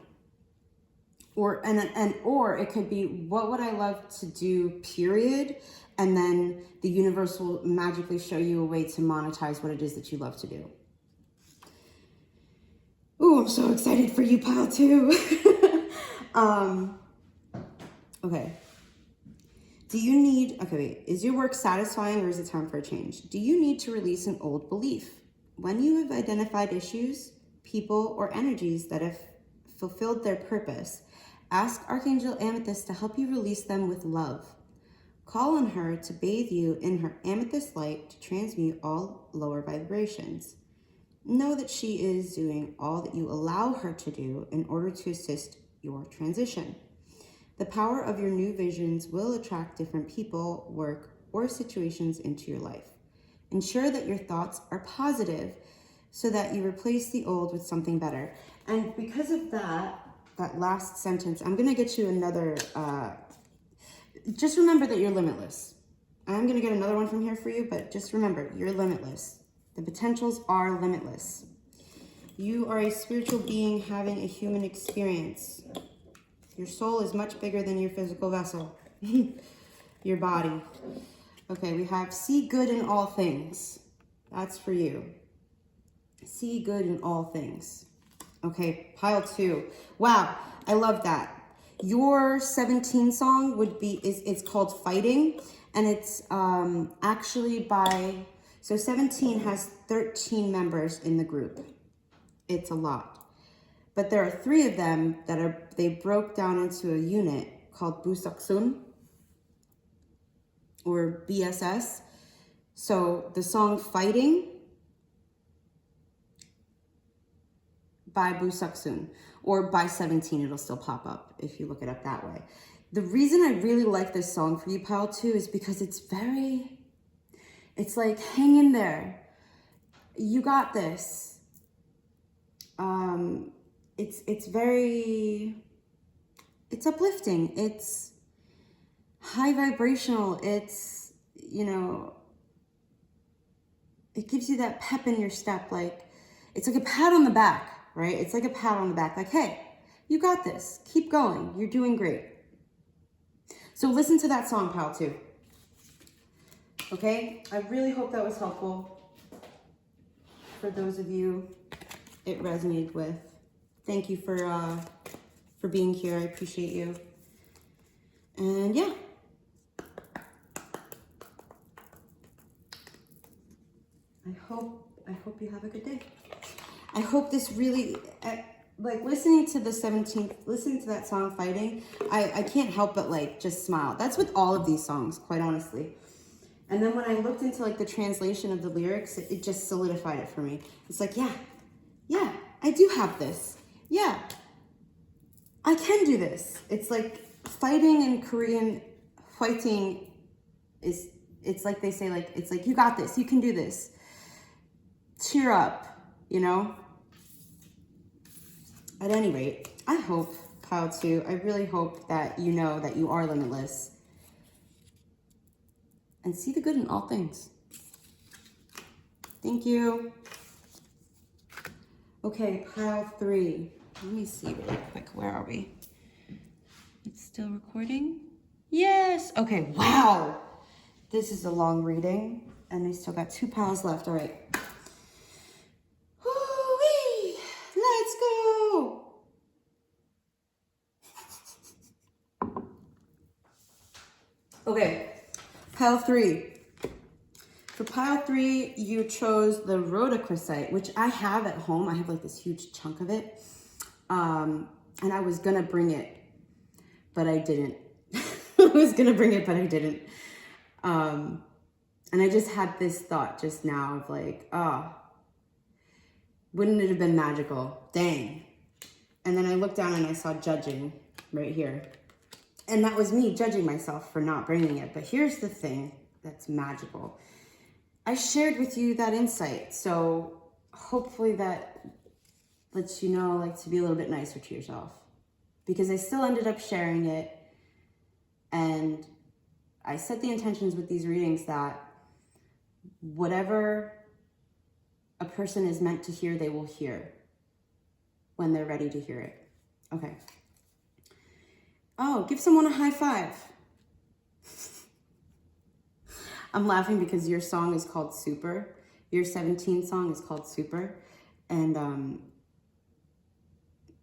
Or it could be, what would I love to do, period? And then the universe will magically show you a way to monetize what it is that you love to do. Ooh, I'm so excited for you, pile 2. Okay. Is your work satisfying, or is it time for a change? Do you need to release an old belief? When you have identified issues, people, or energies that have fulfilled their purpose, ask Archangel Amethyst to help you release them with love. Call on her to bathe you in her amethyst light to transmute all lower vibrations. Know that she is doing all that you allow her to do in order to assist your transition. The power of your new visions will attract different people, work, or situations into your life. Ensure that your thoughts are positive so that you replace the old with something better. And because of that last sentence, I'm going to get you another, just remember that you're limitless. I'm going to get another one from here for you, but just remember, you're limitless. The potentials are limitless. You are a spiritual being having a human experience. Your soul is much bigger than your physical vessel, your body. Okay, we have see good in all things. That's for you. See good in all things. Okay, pile 2. Wow, I love that. Your 17 song it's called Fighting, and it's actually by, so 17 has 13 members in the group. It's a lot. But there are 3 of them they broke down into a unit called Busaksun, or BSS. So the song Fighting by Busaksun, or by 17, it'll still pop up if you look it up that way. The reason I really like this song for you, pile 2, is because it's like, hang in there. You got this. It's uplifting. It's high vibrational. It's, it gives you that pep in your step. Like, it's like a pat on the back, right? It's like a pat on the back. Like, hey, you got this. Keep going. You're doing great. So listen to that song, pile 2. Okay? I really hope that was helpful for those of you it resonated with. Thank you for being here. I appreciate you. And yeah. I hope you have a good day. I hope this really, like listening to the 17th, listening to that song Fighting, I can't help but like just smile. That's with all of these songs, quite honestly. And then when I looked into like the translation of the lyrics, it just solidified it for me. It's like, yeah, I do have this. yeah, I can do this. It's like fighting in Korean, fighting is, it's like they say, like, it's like, you got this, you can do this. Cheer up, you know? At any rate, I hope, pile 2, I really hope that you know that you are limitless and see the good in all things. Thank you. Okay, pile 3. Let me see really quick. Where are we? It's still recording? Yes. Okay, wow. This is a long reading, and we still got 2 piles left. All right. Woo-wee. Let's go. Okay, pile 3. For pile 3, you chose the rhodochrosite, which I have at home. I have like this huge chunk of it. And I was gonna bring it, but I didn't. I was gonna bring it, but I didn't. And I just had this thought just now of like, oh, wouldn't it have been magical? Dang. And then I looked down and I saw judging right here. And that was me judging myself for not bringing it. But here's the thing that's magical. I shared with you that insight. So hopefully that lets you know, like, to be a little bit nicer to yourself. Because I still ended up sharing it. And I set the intentions with these readings that whatever a person is meant to hear, they will hear when they're ready to hear it. Okay. Oh, give someone a high five. I'm laughing because your song is called Super. Your 17 song is called Super. And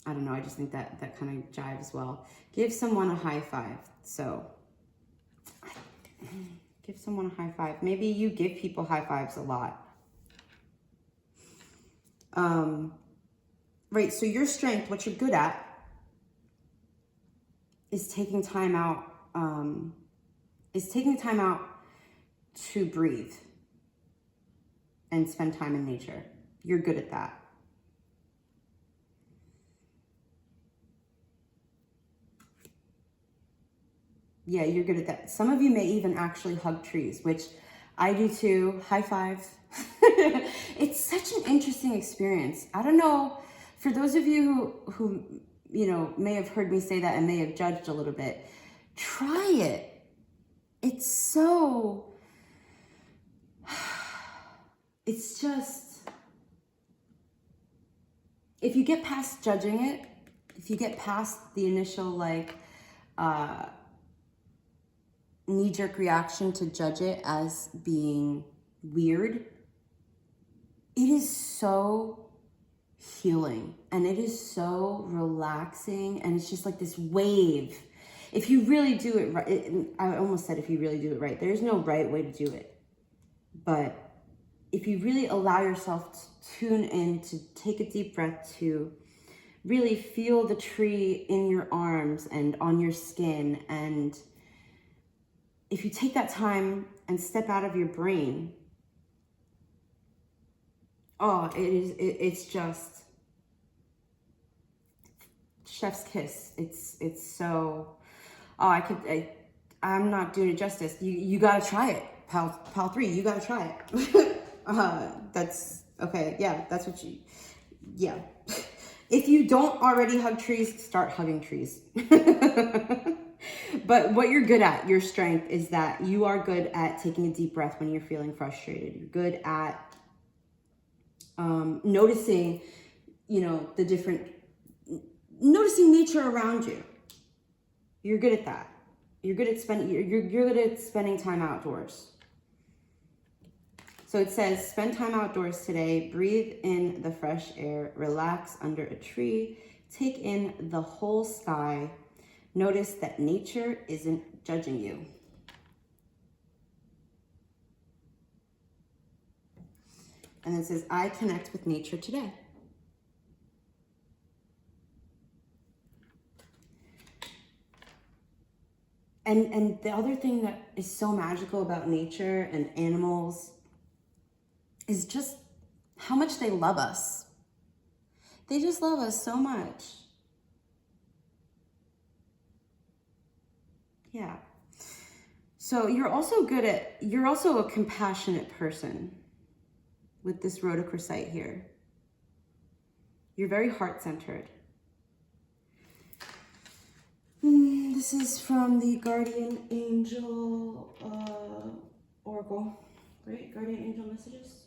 I don't know, I just think that that kind of jives well. Give someone a high five. So give someone a high five. Maybe you give people high fives a lot. Right, so your strength, what you're good at, is taking time out, to breathe and spend time in nature. You're good at that. Yeah, you're good at that. Some of you may even actually hug trees, which I do too. High five. It's such an interesting experience. I don't know, for those of you who you know, may have heard me say that and may have judged a little bit, try it. It's so, it's just, if you get past judging it, if you get past the initial like knee-jerk reaction to judge it as being weird, it is so healing and it is so relaxing, and it's just like this wave. If you really do it right, I almost said if you really do it right, there's no right way to do it, but if you really allow yourself to tune in, to take a deep breath, to really feel the tree in your arms and on your skin, and if you take that time and step out of your brain, oh, it's just chef's kiss. It's so, oh, I'm not doing it justice. You gotta try it. Pal 3, you gotta try it. That's, okay, yeah, that's what you, yeah. If you don't already hug trees, start hugging trees. But what you're good at, your strength, is that you are good at taking a deep breath when you're feeling frustrated. You're good at noticing, you know, noticing nature around you. You're good at that. You're good at you're good at spending time outdoors. So it says, spend time outdoors today, breathe in the fresh air, relax under a tree, take in the whole sky, notice that nature isn't judging you. And it says, I connect with nature today. And the other thing that is so magical about nature and animals is just how much they love us. They just love us so much. Yeah. So you're also a compassionate person with this rhodochrosite here. You're very heart-centered. This is from the Guardian Angel Oracle, right? Guardian Angel messages.